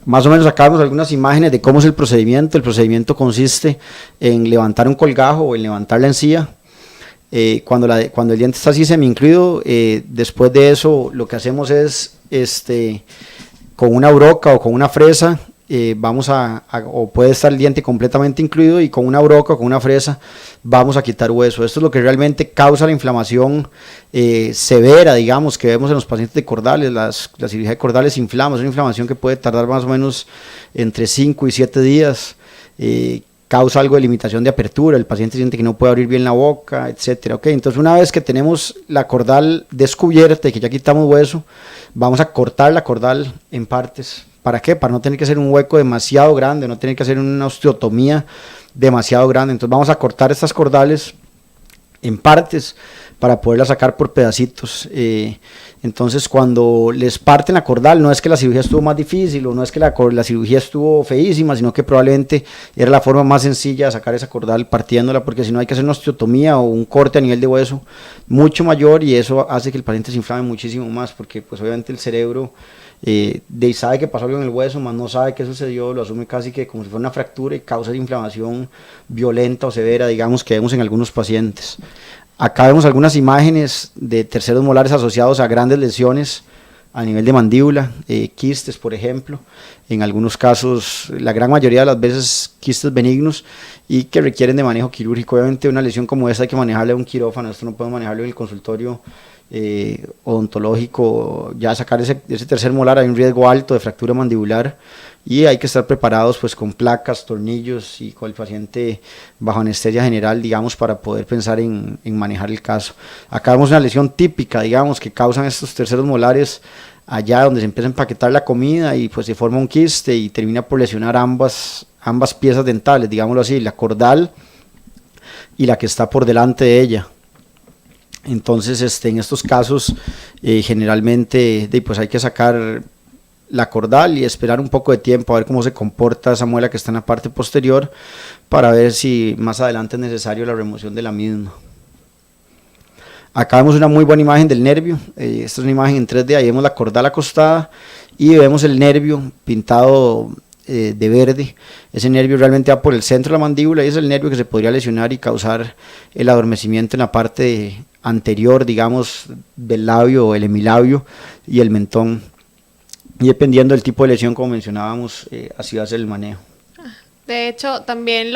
Más o menos sacamos algunas imágenes de cómo es el procedimiento. El procedimiento consiste en levantar un colgajo o en levantar la encía. Cuando el diente está así semi-incluido, después de eso lo que hacemos es con una broca o con una fresa, o puede estar el diente completamente incluido, y con una broca o con una fresa vamos a quitar hueso. Esto es lo que realmente causa la inflamación severa, digamos, que vemos en los pacientes de cordales. La cirugía de cordales inflama, es una inflamación que puede tardar más o menos entre 5 y 7 días. Causa algo de limitación de apertura, el paciente siente que no puede abrir bien la boca, etcétera. Okay, entonces una vez que tenemos la cordal descubierta y que ya quitamos hueso, vamos a cortar la cordal en partes. ¿Para qué? Para no tener que hacer un hueco demasiado grande, no tener que hacer una osteotomía demasiado grande. Entonces vamos a cortar estas cordales en partes para poderla sacar por pedacitos. Entonces cuando les parten la cordal, no es que la cirugía estuvo más difícil, o no es que la cirugía estuvo feísima, sino que probablemente era la forma más sencilla de sacar esa cordal partiéndola, porque si no hay que hacer una osteotomía o un corte a nivel de hueso mucho mayor, y eso hace que el paciente se inflame muchísimo más, porque pues obviamente el cerebro sabe que pasó algo en el hueso, más no sabe qué sucedió, lo asume casi que como si fuera una fractura y causa de inflamación violenta o severa, digamos, que vemos en algunos pacientes. Acá vemos algunas imágenes de terceros molares asociados a grandes lesiones a nivel de mandíbula, quistes por ejemplo, en algunos casos, la gran mayoría de las veces quistes benignos y que requieren de manejo quirúrgico. Obviamente una lesión como esta hay que manejarla en un quirófano, esto no podemos manejarlo en el consultorio odontológico. Ya sacar ese tercer molar hay un riesgo alto de fractura mandibular y hay que estar preparados pues con placas, tornillos y con el paciente bajo anestesia general, digamos, para poder pensar en manejar el caso. Acá vemos una lesión típica, digamos, que causan estos terceros molares allá donde se empieza a empaquetar la comida y pues se forma un quiste y termina por lesionar ambas piezas dentales, digámoslo así, la cordal y la que está por delante de ella. Entonces en estos casos generalmente pues hay que sacar la cordal y esperar un poco de tiempo a ver cómo se comporta esa muela que está en la parte posterior para ver si más adelante es necesario la remoción de la misma. Acá vemos una muy buena imagen del nervio, esta es una imagen en 3D, ahí vemos la cordal acostada y vemos el nervio pintado de verde. Ese nervio realmente va por el centro de la mandíbula y es el nervio que se podría lesionar y causar el adormecimiento en la parte anterior, digamos, del labio o el hemilabio y el mentón. Y dependiendo del tipo de lesión, como mencionábamos, así va a ser el manejo. De hecho, también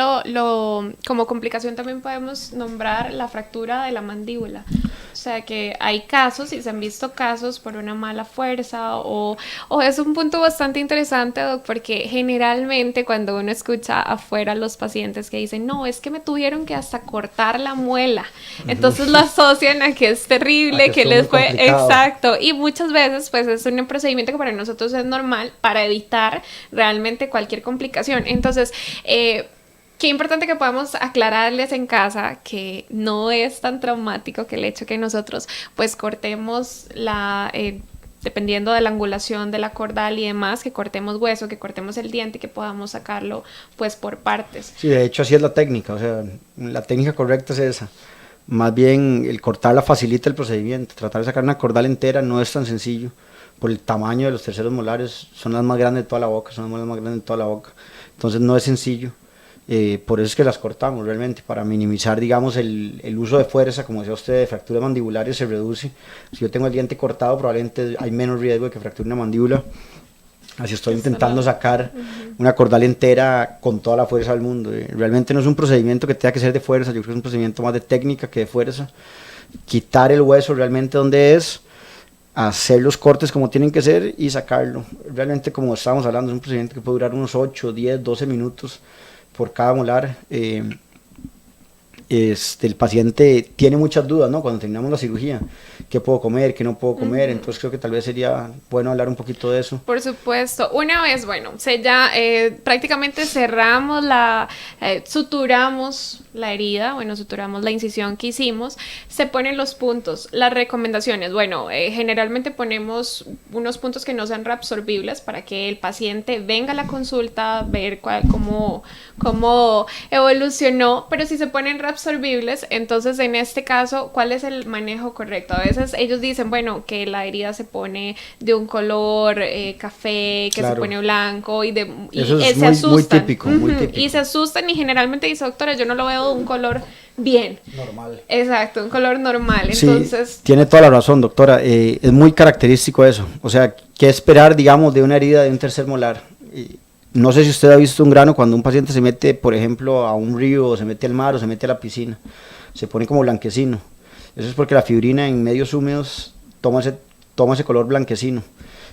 como complicación también podemos nombrar la fractura de la mandíbula. O sea que hay casos, y se han visto casos por una mala fuerza, o es un punto bastante interesante, Doc, porque generalmente cuando uno escucha afuera a los pacientes que dicen, no, es que me tuvieron que hasta cortar la muela, entonces lo asocian a que es terrible, que les fue, exacto, y muchas veces pues es un procedimiento que para nosotros es normal para evitar realmente cualquier complicación. Entonces, qué importante que podamos aclararles en casa que no es tan traumático que el hecho que nosotros pues cortemos dependiendo de la angulación de la cordal y demás, que cortemos hueso, que cortemos el diente, que podamos sacarlo pues por partes. Sí, de hecho así es la técnica, o sea, la técnica correcta es esa. Más bien el cortarla facilita el procedimiento, tratar de sacar una cordal entera no es tan sencillo, por el tamaño de los terceros molares, son las más grandes de toda la boca, son las muelas más grandes de toda la boca, entonces no es sencillo. Por eso es que las cortamos realmente, para minimizar, digamos, el uso de fuerza, como decía usted, de fracturas mandibulares se reduce. Si yo tengo el diente cortado, probablemente hay menos riesgo de que fracture una mandíbula. Así estoy intentando sacar una cordal entera con toda la fuerza del mundo. Realmente no es un procedimiento que tenga que ser de fuerza, yo creo que es un procedimiento más de técnica que de fuerza. Quitar el hueso realmente donde es, hacer los cortes como tienen que ser y sacarlo. Realmente, como estábamos hablando, es un procedimiento que puede durar unos 8, 10, 12 minutos por cada molar. El paciente tiene muchas dudas, ¿no? Cuando terminamos la cirugía, ¿qué puedo comer, qué no puedo comer? Entonces creo que tal vez sería bueno hablar un poquito de eso. Por supuesto. Una vez, bueno, prácticamente cerramos suturamos la herida, bueno, suturamos la incisión que hicimos, se ponen los puntos, las recomendaciones. Bueno, generalmente ponemos unos puntos que no sean reabsorbibles para que el paciente venga a la consulta, ver cómo evolucionó, pero si se ponen reabsorbibles, entonces en este caso, ¿cuál es el manejo correcto? A veces ellos dicen, bueno, que la herida se pone de un color café, que claro, se pone blanco y se asustan. Muy típico, muy típico. Y se asustan y generalmente dice, doctora, yo no lo veo de un color bien. Normal. Exacto, un color normal. Entonces, sí, tiene toda la razón, doctora. Es muy característico eso. O sea, ¿qué esperar, digamos, de una herida de un tercer molar? No sé si usted ha visto un grano cuando un paciente se mete, por ejemplo, a un río, o se mete al mar, o se mete a la piscina. Se pone como blanquecino. Eso es porque la fibrina en medios húmedos toma ese color blanquecino.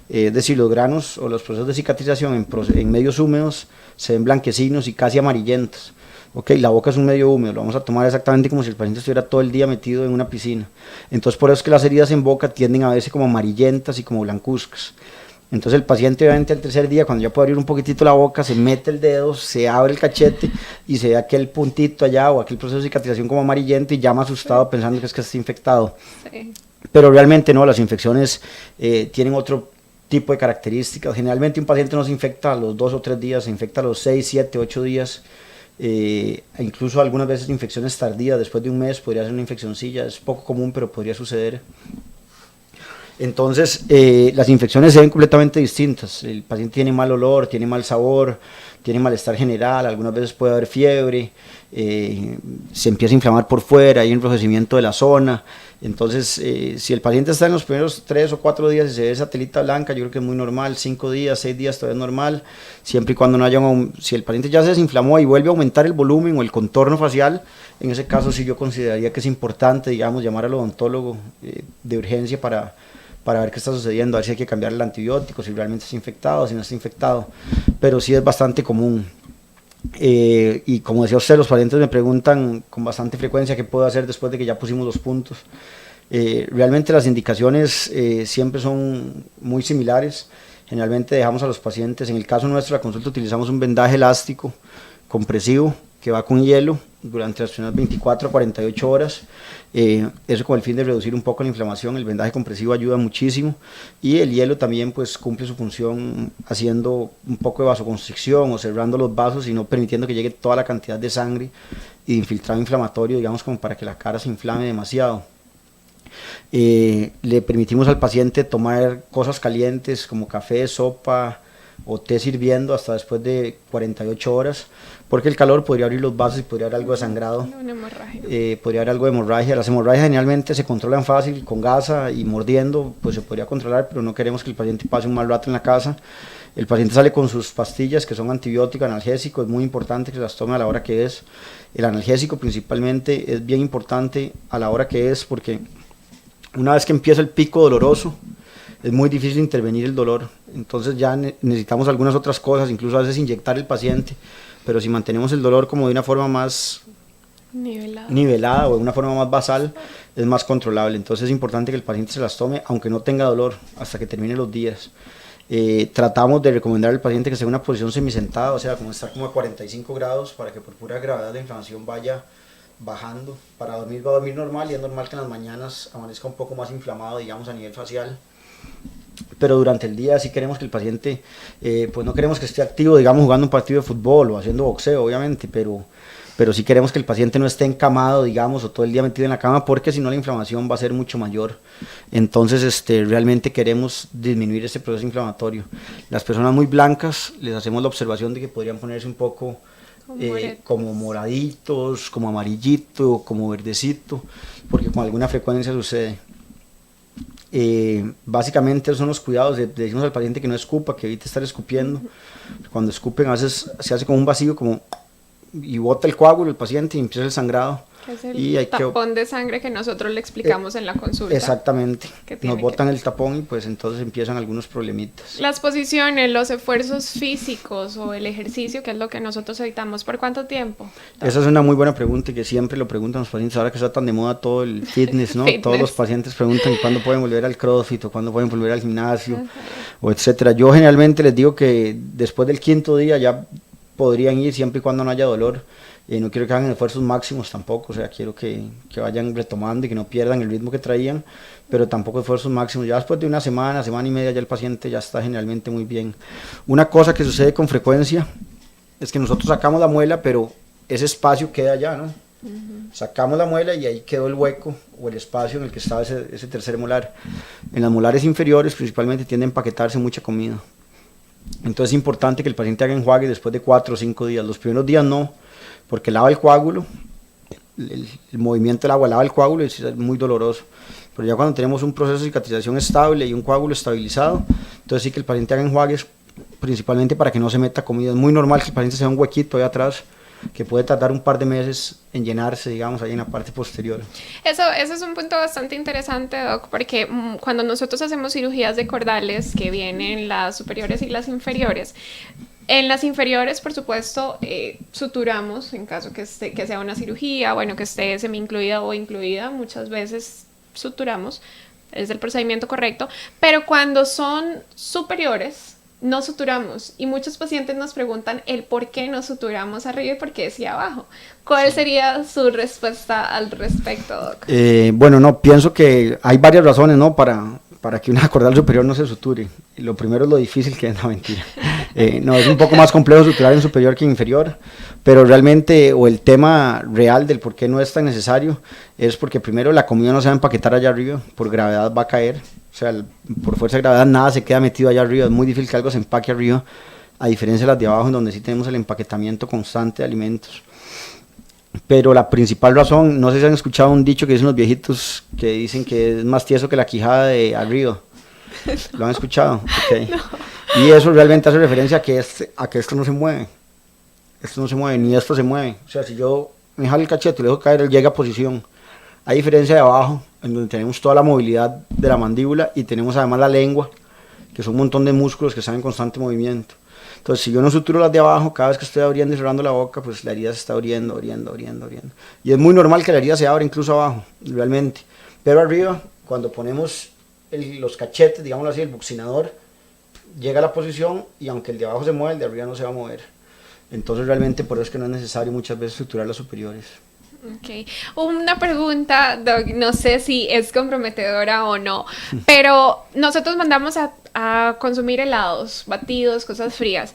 Es decir, los granos o los procesos de cicatrización en medios húmedos se ven blanquecinos y casi amarillentos. Okay, la boca es un medio húmedo, lo vamos a tomar exactamente como si el paciente estuviera todo el día metido en una piscina. Entonces por eso es que las heridas en boca tienden a verse como amarillentas y como blancuzcas. Entonces el paciente obviamente al tercer día, cuando ya puede abrir un poquitito la boca, se mete el dedo, se abre el cachete y se ve aquel puntito allá o aquel proceso de cicatrización como amarillento y llama asustado pensando que está infectado. Sí. Pero realmente no, las infecciones tienen otro tipo de características. Generalmente un paciente no se infecta a los 2 o 3 días, se infecta a los 6, 7, 8 días. Incluso algunas veces infecciones tardías, después de un mes podría ser una infeccioncilla, es poco común pero podría suceder. Entonces, las infecciones se ven completamente distintas. El paciente tiene mal olor, tiene mal sabor, tiene malestar general, algunas veces puede haber fiebre, se empieza a inflamar por fuera, hay enrojecimiento de la zona. Entonces, si el paciente está en los primeros 3 o 4 días y se ve esa telita blanca, yo creo que es muy normal. 5 días, 6 días todavía es normal, siempre y cuando no haya si el paciente ya se desinflamó y vuelve a aumentar el volumen o el contorno facial, en ese caso sí yo consideraría que es importante, digamos, llamar al odontólogo de urgencia para ver qué está sucediendo, a ver si hay que cambiar el antibiótico, si realmente está infectado, si no está infectado, pero sí es bastante común. Y como decía usted, los pacientes me preguntan con bastante frecuencia qué puedo hacer después de que ya pusimos los puntos. Realmente las indicaciones siempre son muy similares. Generalmente dejamos a los pacientes, en el caso nuestro, la consulta utilizamos un vendaje elástico compresivo que va con hielo durante las primeras 24 a 48 horas, eso con el fin de reducir un poco la inflamación. El vendaje compresivo ayuda muchísimo y el hielo también pues cumple su función haciendo un poco de vasoconstricción o cerrando los vasos y no permitiendo que llegue toda la cantidad de sangre y de infiltrado inflamatorio, digamos, como para que la cara se inflame demasiado. Le permitimos al paciente tomar cosas calientes como café, sopa o té hirviendo hasta después de 48 horas, porque el calor podría abrir los vasos y podría haber algo de sangrado, Una hemorragia. podría haber algo de hemorragia. Las hemorragias generalmente se controlan fácil con gasa y mordiendo, pues se podría controlar, pero no queremos que el paciente pase un mal rato en la casa. El paciente sale con sus pastillas que son antibióticos, analgésicos, es muy importante que las tome a la hora que es. El analgésico principalmente es bien importante a la hora que es, porque una vez que empieza el pico doloroso, es muy difícil intervenir el dolor, entonces ya necesitamos algunas otras cosas, incluso a veces inyectar el paciente, pero si mantenemos el dolor como de una forma más nivelada o de una forma más basal, es más controlable. Entonces es importante que el paciente se las tome aunque no tenga dolor hasta que termine los días. Tratamos de recomendar al paciente que esté en una posición semisentada, o sea, como estar como a 45 grados para que por pura gravedad la inflamación vaya bajando. Para dormir va a dormir normal y es normal que en las mañanas amanezca un poco más inflamado, digamos, a nivel facial. Pero durante el día sí queremos que el paciente, pues no queremos que esté activo, digamos, jugando un partido de fútbol o haciendo boxeo, obviamente, pero sí queremos que el paciente no esté encamado, digamos, o todo el día metido en la cama, porque si no la inflamación va a ser mucho mayor. Entonces, realmente queremos disminuir ese proceso inflamatorio. Las personas muy blancas, les hacemos la observación de que podrían ponerse un poco como moraditos, como amarillito, como verdecito, porque con alguna frecuencia sucede. Básicamente esos son los cuidados. Le decimos al paciente que no escupa, que evite estar escupiendo. Cuando escupen a veces se hace como un vacío y bota el coágulo el paciente y empieza el sangrado. Es el y hay tapón de sangre que nosotros le explicamos en la consulta. Exactamente, nos botan el tapón y pues entonces empiezan algunos problemitas. Las posiciones, los esfuerzos físicos o el ejercicio, que es lo que nosotros evitamos, ¿por cuánto tiempo? Esa es una muy buena pregunta que siempre lo preguntan los pacientes, ahora que está tan de moda todo el fitness, ¿no? Todos los pacientes preguntan cuándo pueden volver al CrossFit o cuándo pueden volver al gimnasio, o etcétera. Yo generalmente les digo que después del 5.º día ya podrían ir siempre y cuando no haya dolor. No quiero que hagan esfuerzos máximos tampoco, o sea, quiero que vayan retomando y que no pierdan el ritmo que traían, pero tampoco esfuerzos máximos. Ya después de una semana, semana y media, ya el paciente ya está generalmente muy bien. Una cosa que sucede con frecuencia es que nosotros sacamos la muela, pero ese espacio queda allá, ¿no? Sacamos la muela y ahí quedó el hueco o el espacio en el que estaba ese tercer molar. En las molares inferiores principalmente tiende a empaquetarse mucha comida. Entonces es importante que el paciente haga enjuague después de 4 o 5 días. Los primeros días no, porque lava el coágulo, el movimiento del agua lava el coágulo y es muy doloroso. Pero ya cuando tenemos un proceso de cicatrización estable y un coágulo estabilizado, entonces sí que el paciente haga enjuagues, principalmente para que no se meta comida. Es muy normal que el paciente se vea un huequito ahí atrás, que puede tardar un par de meses en llenarse, digamos, ahí en la parte posterior. Eso es un punto bastante interesante, Doc, porque cuando nosotros hacemos cirugías de cordales, que vienen las superiores y las inferiores, en las inferiores, por supuesto, suturamos en caso que sea una cirugía, bueno, que esté semi-incluida o incluida, muchas veces suturamos, es el procedimiento correcto, pero cuando son superiores, no suturamos, y muchos pacientes nos preguntan el por qué no suturamos arriba y por qué sí abajo. ¿Cuál sería su respuesta al respecto, Doc? Bueno, no, pienso que hay varias razones, ¿no?, para que una cordal superior no se suture. Lo primero es lo difícil que es, la mentira. No, es un poco más complejo suturar en superior que en inferior, pero realmente, o el tema real del por qué no es tan necesario, es porque primero la comida no se va a empaquetar allá arriba, por gravedad va a caer, o sea, por fuerza de gravedad nada se queda metido allá arriba, es muy difícil que algo se empaque arriba, a diferencia de las de abajo, en donde sí tenemos el empaquetamiento constante de alimentos. Pero la principal razón, no sé si han escuchado un dicho que dicen los viejitos, que dicen que es más tieso que la quijada de arriba. ¿Lo han escuchado? Okay. No. Y eso realmente hace referencia a que esto no se mueve. Esto no se mueve, ni esto se mueve. O sea, si yo me jalo el cachete y lo dejo caer, él llega a posición. A diferencia de abajo, en donde tenemos toda la movilidad de la mandíbula y tenemos además la lengua, que son un montón de músculos que están en constante movimiento. Entonces, si yo no suturo las de abajo, cada vez que estoy abriendo y cerrando la boca, pues la herida se está abriendo. Y es muy normal que la herida se abra incluso abajo, realmente. Pero arriba, cuando ponemos los cachetes, digámoslo así, el buccinador, llega a la posición y aunque el de abajo se mueve, el de arriba no se va a mover. Entonces, realmente, por eso es que no es necesario muchas veces suturar las superiores. Okay. Una pregunta, Doc, no sé si es comprometedora o no, pero nosotros mandamos a consumir helados, batidos, cosas frías.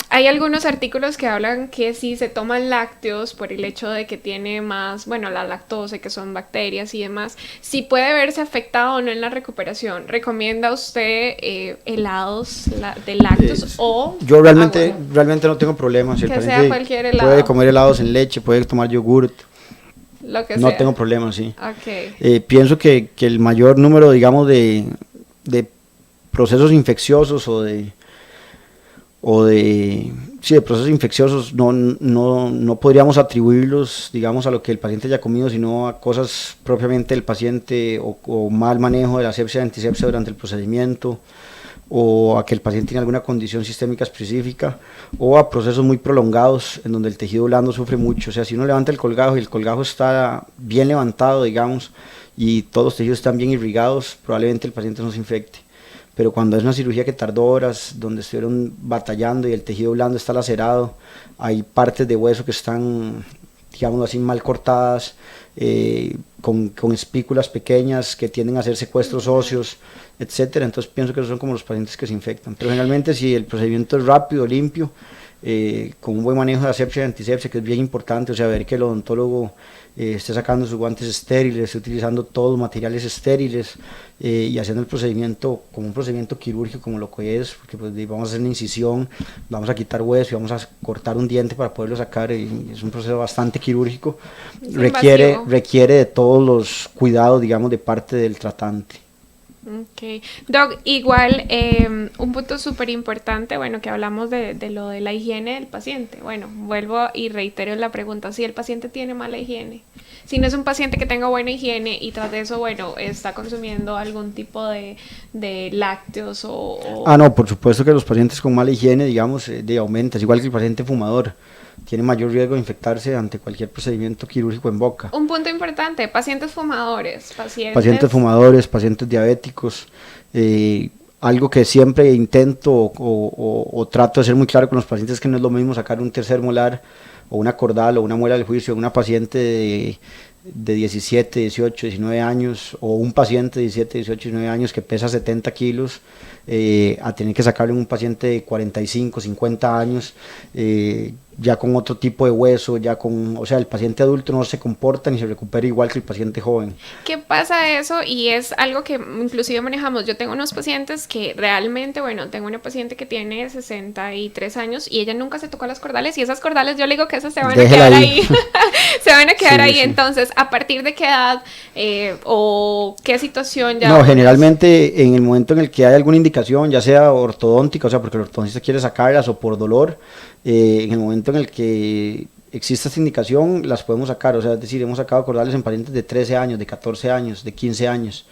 Hay algunos artículos que hablan que si se toman lácteos por el hecho de que tiene más, bueno, la lactosa, que son bacterias y demás, si puede verse afectado o no en la recuperación. ¿Recomienda usted helados de lácteos o yo realmente no tengo problemas. Si que sea cualquier helado. Puede comer helados en leche, puede tomar yogurt. Lo que no sea. tengo problemas, sí. Okay. Pienso que el mayor número, digamos, de procesos infecciosos de procesos infecciosos no podríamos atribuirlos, digamos, a lo que el paciente haya comido, sino a cosas propiamente del paciente o mal manejo de la asepsia y antisepsia durante el procedimiento, o a que el paciente tiene alguna condición sistémica específica, o a procesos muy prolongados en donde el tejido blando sufre mucho. O sea, si uno levanta el colgajo y el colgajo está bien levantado, digamos, y todos los tejidos están bien irrigados, probablemente el paciente no se infecte. Pero cuando es una cirugía que tardó horas, donde estuvieron batallando y el tejido blando está lacerado, hay partes de hueso que están, digamos así, mal cortadas, con espículas pequeñas que tienden a hacer secuestros óseos, etcétera. Entonces pienso que esos son como los pacientes que se infectan. Pero generalmente si el procedimiento es rápido, limpio, con un buen manejo de asepsia y antisepsia, que es bien importante, o sea, ver que el odontólogo esté sacando sus guantes estériles, esté utilizando todos los materiales estériles y haciendo el procedimiento como un procedimiento quirúrgico como lo que es, porque pues, vamos a hacer una incisión, vamos a quitar hueso y vamos a cortar un diente para poderlo sacar, y es un proceso bastante quirúrgico, requiere de todos los cuidados, digamos, de parte del tratante. Ok, Doc, igual un punto súper importante, bueno, que hablamos de lo de la higiene del paciente. Bueno, vuelvo y reitero la pregunta, si el paciente tiene mala higiene, si no es un paciente que tenga buena higiene y tras de eso, bueno, está consumiendo algún tipo de lácteos o... No, por supuesto que los pacientes con mala higiene, digamos, aumenta, es igual que el paciente fumador. Tiene mayor riesgo de infectarse ante cualquier procedimiento quirúrgico en boca. Un punto importante, pacientes fumadores, pacientes diabéticos, algo que siempre intento o trato de ser muy claro con los pacientes es que no es lo mismo sacar un tercer molar o una cordal o una muela del juicio en una paciente de 17, 18, 19 años o un paciente de 17, 18, 19 años que pesa 70 kilos a tener que sacarle un paciente de 45, 50 años ya con otro tipo de hueso, o sea, el paciente adulto no se comporta ni se recupera igual que el paciente joven. ¿Qué pasa eso? Y es algo que inclusive manejamos. Yo tengo unos pacientes que realmente, bueno, tengo una paciente que tiene 63 años y ella nunca se tocó las cordales, y esas cordales yo le digo que esas se van a quedar ahí. Se van a quedar ahí. Sí. Entonces, ¿a partir de qué edad o qué situación ya? No, generalmente en el momento en el que hay alguna indicación, ya sea ortodóntica, o sea, porque el ortodoncista quiere sacarlas o por dolor, en el momento en el que existe esta indicación, las podemos sacar, o sea, es decir, hemos sacado cordales en pacientes de 13 años, de 14 años, de 15 años,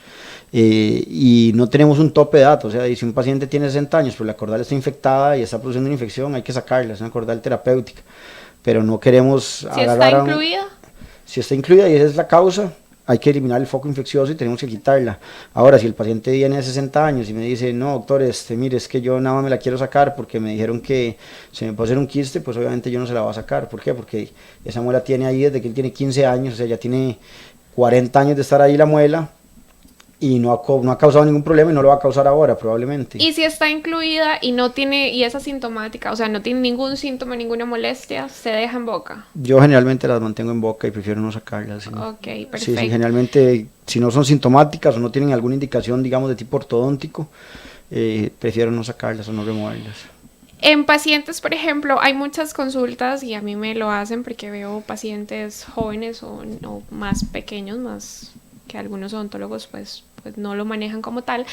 y no tenemos un tope de edad, o sea, si un paciente tiene 60 años, pero la cordal está infectada y está produciendo una infección, hay que sacarla, es una cordal terapéutica, pero no queremos agarrar... ¿Está incluida? Si está incluida y esa es la causa, hay que eliminar el foco infeccioso y tenemos que quitarla. Ahora, si el paciente viene de 60 años y me dice, no, doctor, mire, es que yo nada más me la quiero sacar porque me dijeron que se me puede hacer un quiste, pues obviamente yo no se la voy a sacar. ¿Por qué? Porque esa muela tiene ahí desde que él tiene 15 años, o sea, ya tiene 40 años de estar ahí la muela, y no ha causado ningún problema y no lo va a causar ahora probablemente. Y si está incluida y no tiene, y es asintomática, o sea, no tiene ningún síntoma, ninguna molestia, se deja en boca. Yo generalmente las mantengo en boca y prefiero no sacarlas. ¿Sí? Ok, perfecto. Sí, generalmente si no son sintomáticas o no tienen alguna indicación, digamos, de tipo ortodóntico, prefiero no sacarlas o no removerlas. En pacientes, por ejemplo, hay muchas consultas y a mí me lo hacen porque veo pacientes jóvenes o más pequeños, más que algunos odontólogos pues no lo manejan como tal.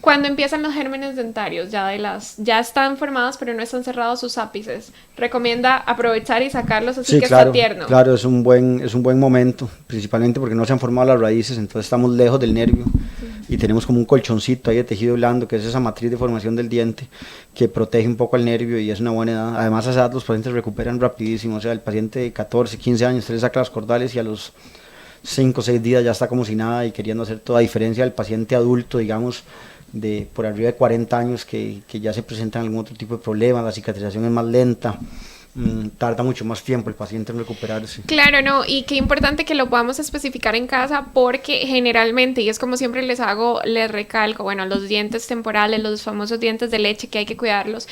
Cuando empiezan los gérmenes dentarios, ya están formados pero no están cerrados sus ápices, ¿recomienda aprovechar y sacarlos así que claro, está tierno? Claro, es un buen momento, principalmente porque no se han formado las raíces, entonces estamos lejos del nervio y tenemos como un colchoncito ahí de tejido blando, que es esa matriz de formación del diente que protege un poco al nervio y es una buena edad. Además a esa edad los pacientes recuperan rapidísimo, o sea, el paciente de 14, 15 años, se le saca las cordales y a los 5 o 6 días ya está como si nada y queriendo hacer toda diferencia del paciente adulto, digamos, de por arriba de 40 años que ya se presentan algún otro tipo de problema, la cicatrización es más lenta, tarda mucho más tiempo el paciente en recuperarse. Claro, no, y qué importante que lo podamos especificar en casa porque generalmente, y es como siempre les recalco, bueno, los dientes temporales, los famosos dientes de leche que hay que cuidarlos,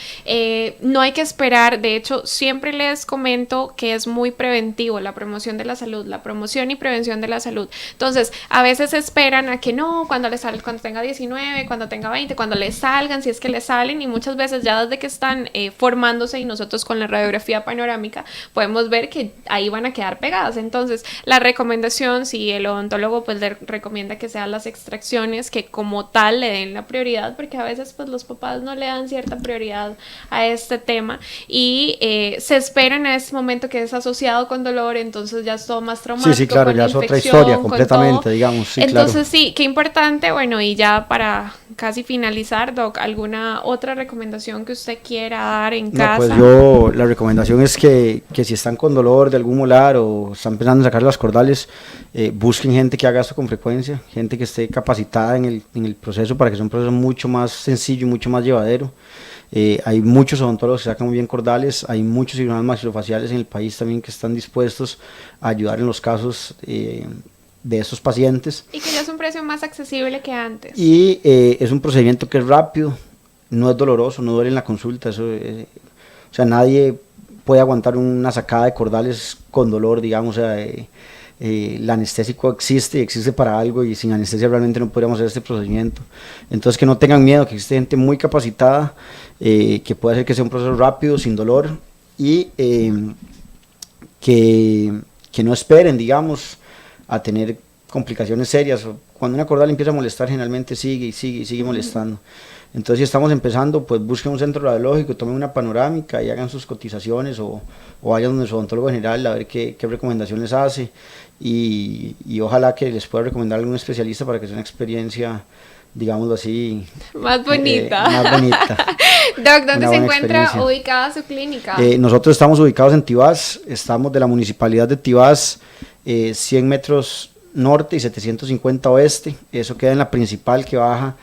no hay que esperar, de hecho siempre les comento que es muy preventivo la promoción de la salud, la promoción y prevención de la salud. Entonces, a veces esperan a que no, cuando tenga 19, cuando tenga 20, cuando les salgan, si es que les salen, y muchas veces ya desde que están formándose y nosotros con la radiografía panorámica podemos ver que ahí van a quedar pegadas. Entonces la recomendación, si el odontólogo pues le recomienda que sean las extracciones, que como tal le den la prioridad, porque a veces pues los papás no le dan cierta prioridad a este tema y se esperan a ese momento que es asociado con dolor, entonces ya es todo más traumático. Sí, claro, ya es otra historia completamente, digamos. Sí, entonces claro. Sí, qué importante. Bueno, y ya para casi finalizar, Doc, ¿alguna otra recomendación que usted quiera dar en casa? Pues yo, la recomendación es que si están con dolor de algún molar o están pensando en sacar las cordales, busquen gente que haga esto con frecuencia, gente que esté capacitada en el proceso para que sea un proceso mucho más sencillo y mucho más llevadero. Hay muchos odontólogos que sacan muy bien cordales, hay muchos cirujanos maxilofaciales en el país también que están dispuestos a ayudar en los casos de estos pacientes. Y que ya es un precio más accesible que antes. Y es un procedimiento que es rápido, no es doloroso, no duele en la consulta, o sea, nadie puede aguantar una sacada de cordales con dolor, digamos, o sea, el anestésico existe para algo y sin anestesia realmente no podríamos hacer este procedimiento. Entonces que no tengan miedo, que existe gente muy capacitada, que puede hacer que sea un proceso rápido, sin dolor y que no esperen, digamos, a tener complicaciones serias. Cuando una cordal empieza a molestar generalmente sigue molestando. Entonces si estamos empezando, pues busquen un centro radiológico, tomen una panorámica y hagan sus cotizaciones o vayan donde su odontólogo general a ver qué recomendación les hace y ojalá que les pueda recomendar algún especialista para que sea una experiencia, digámoslo así, más bonita. Doc, ¿dónde se encuentra ubicada su clínica? Nosotros estamos ubicados en Tibás, estamos de la municipalidad de Tibás, 100 metros norte y 750 oeste, eso queda en la principal que baja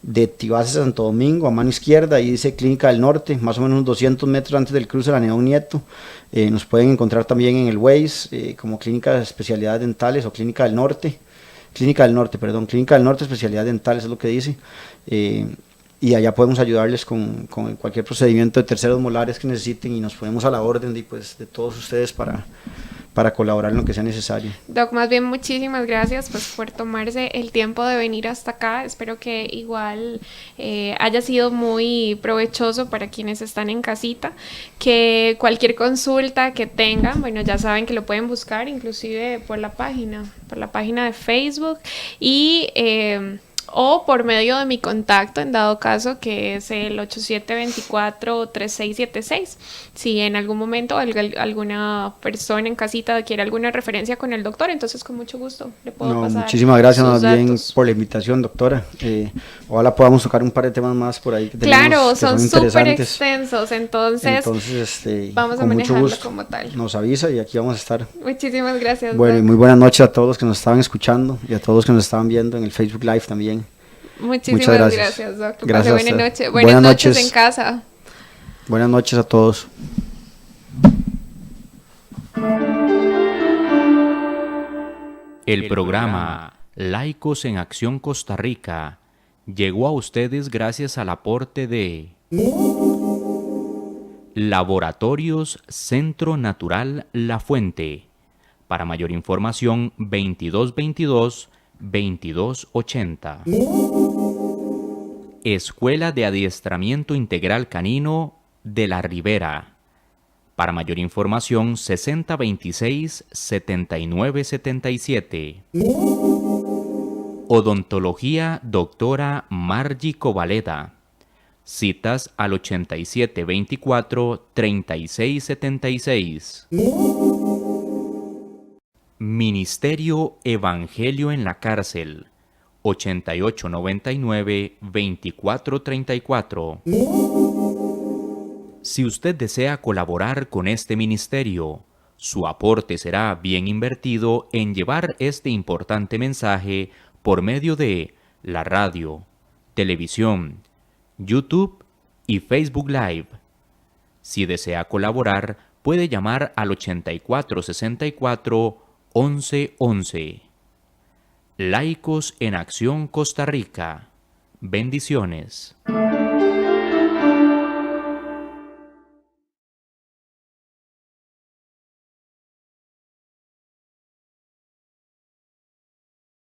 de Tibás a Santo Domingo, a mano izquierda, ahí dice Clínica del Norte, más o menos unos 200 metros antes del cruce de la Neón Nieto. Nos pueden encontrar también en el Waze como Clínica de Especialidades Dentales o Clínica del Norte, Clínica del Norte, Especialidades Dentales es lo que dice, y allá podemos ayudarles con cualquier procedimiento de terceros molares que necesiten y nos ponemos a la orden de todos ustedes para colaborar en lo que sea necesario. Doc, más bien muchísimas gracias pues por tomarse el tiempo de venir hasta acá. Espero que igual haya sido muy provechoso para quienes están en casita, que cualquier consulta que tengan, bueno, ya saben que lo pueden buscar inclusive por la página de Facebook y o por medio de mi contacto, en dado caso, que es el 8724-3676. Si en algún momento alguna persona en casita quiere alguna referencia con el doctor, entonces con mucho gusto le puedo pasar. Muchísimas gracias más bien por la invitación, doctora. Ojalá podamos tocar un par de temas más por ahí que claro, tenemos, son súper extensos, entonces vamos a manejarlo como tal. Nos avisa y aquí vamos a estar. Muchísimas gracias. Bueno, Doc. y muy buenas noches a todos los que nos estaban escuchando y a todos los que nos estaban viendo en el Facebook Live también. Muchísimas gracias, doctor. Gracias. Buenas noches. Buenas noches en casa. Buenas noches a todos. El programa Laicos en Acción Costa Rica llegó a ustedes gracias al aporte de Laboratorios Centro Natural La Fuente. Para mayor información, 2222-2280. Escuela de Adiestramiento Integral Canino de La Ribera. Para mayor información, 6026-7977. Odontología Doctora Margie Covaleda. Citas al 8724-3676. Ministerio Evangelio en la Cárcel. 8899-2434. Si usted desea colaborar con este ministerio, su aporte será bien invertido en llevar este importante mensaje por medio de la radio, televisión, YouTube y Facebook Live. Si desea colaborar, puede llamar al 8464-1111. Laicos en Acción Costa Rica. Bendiciones.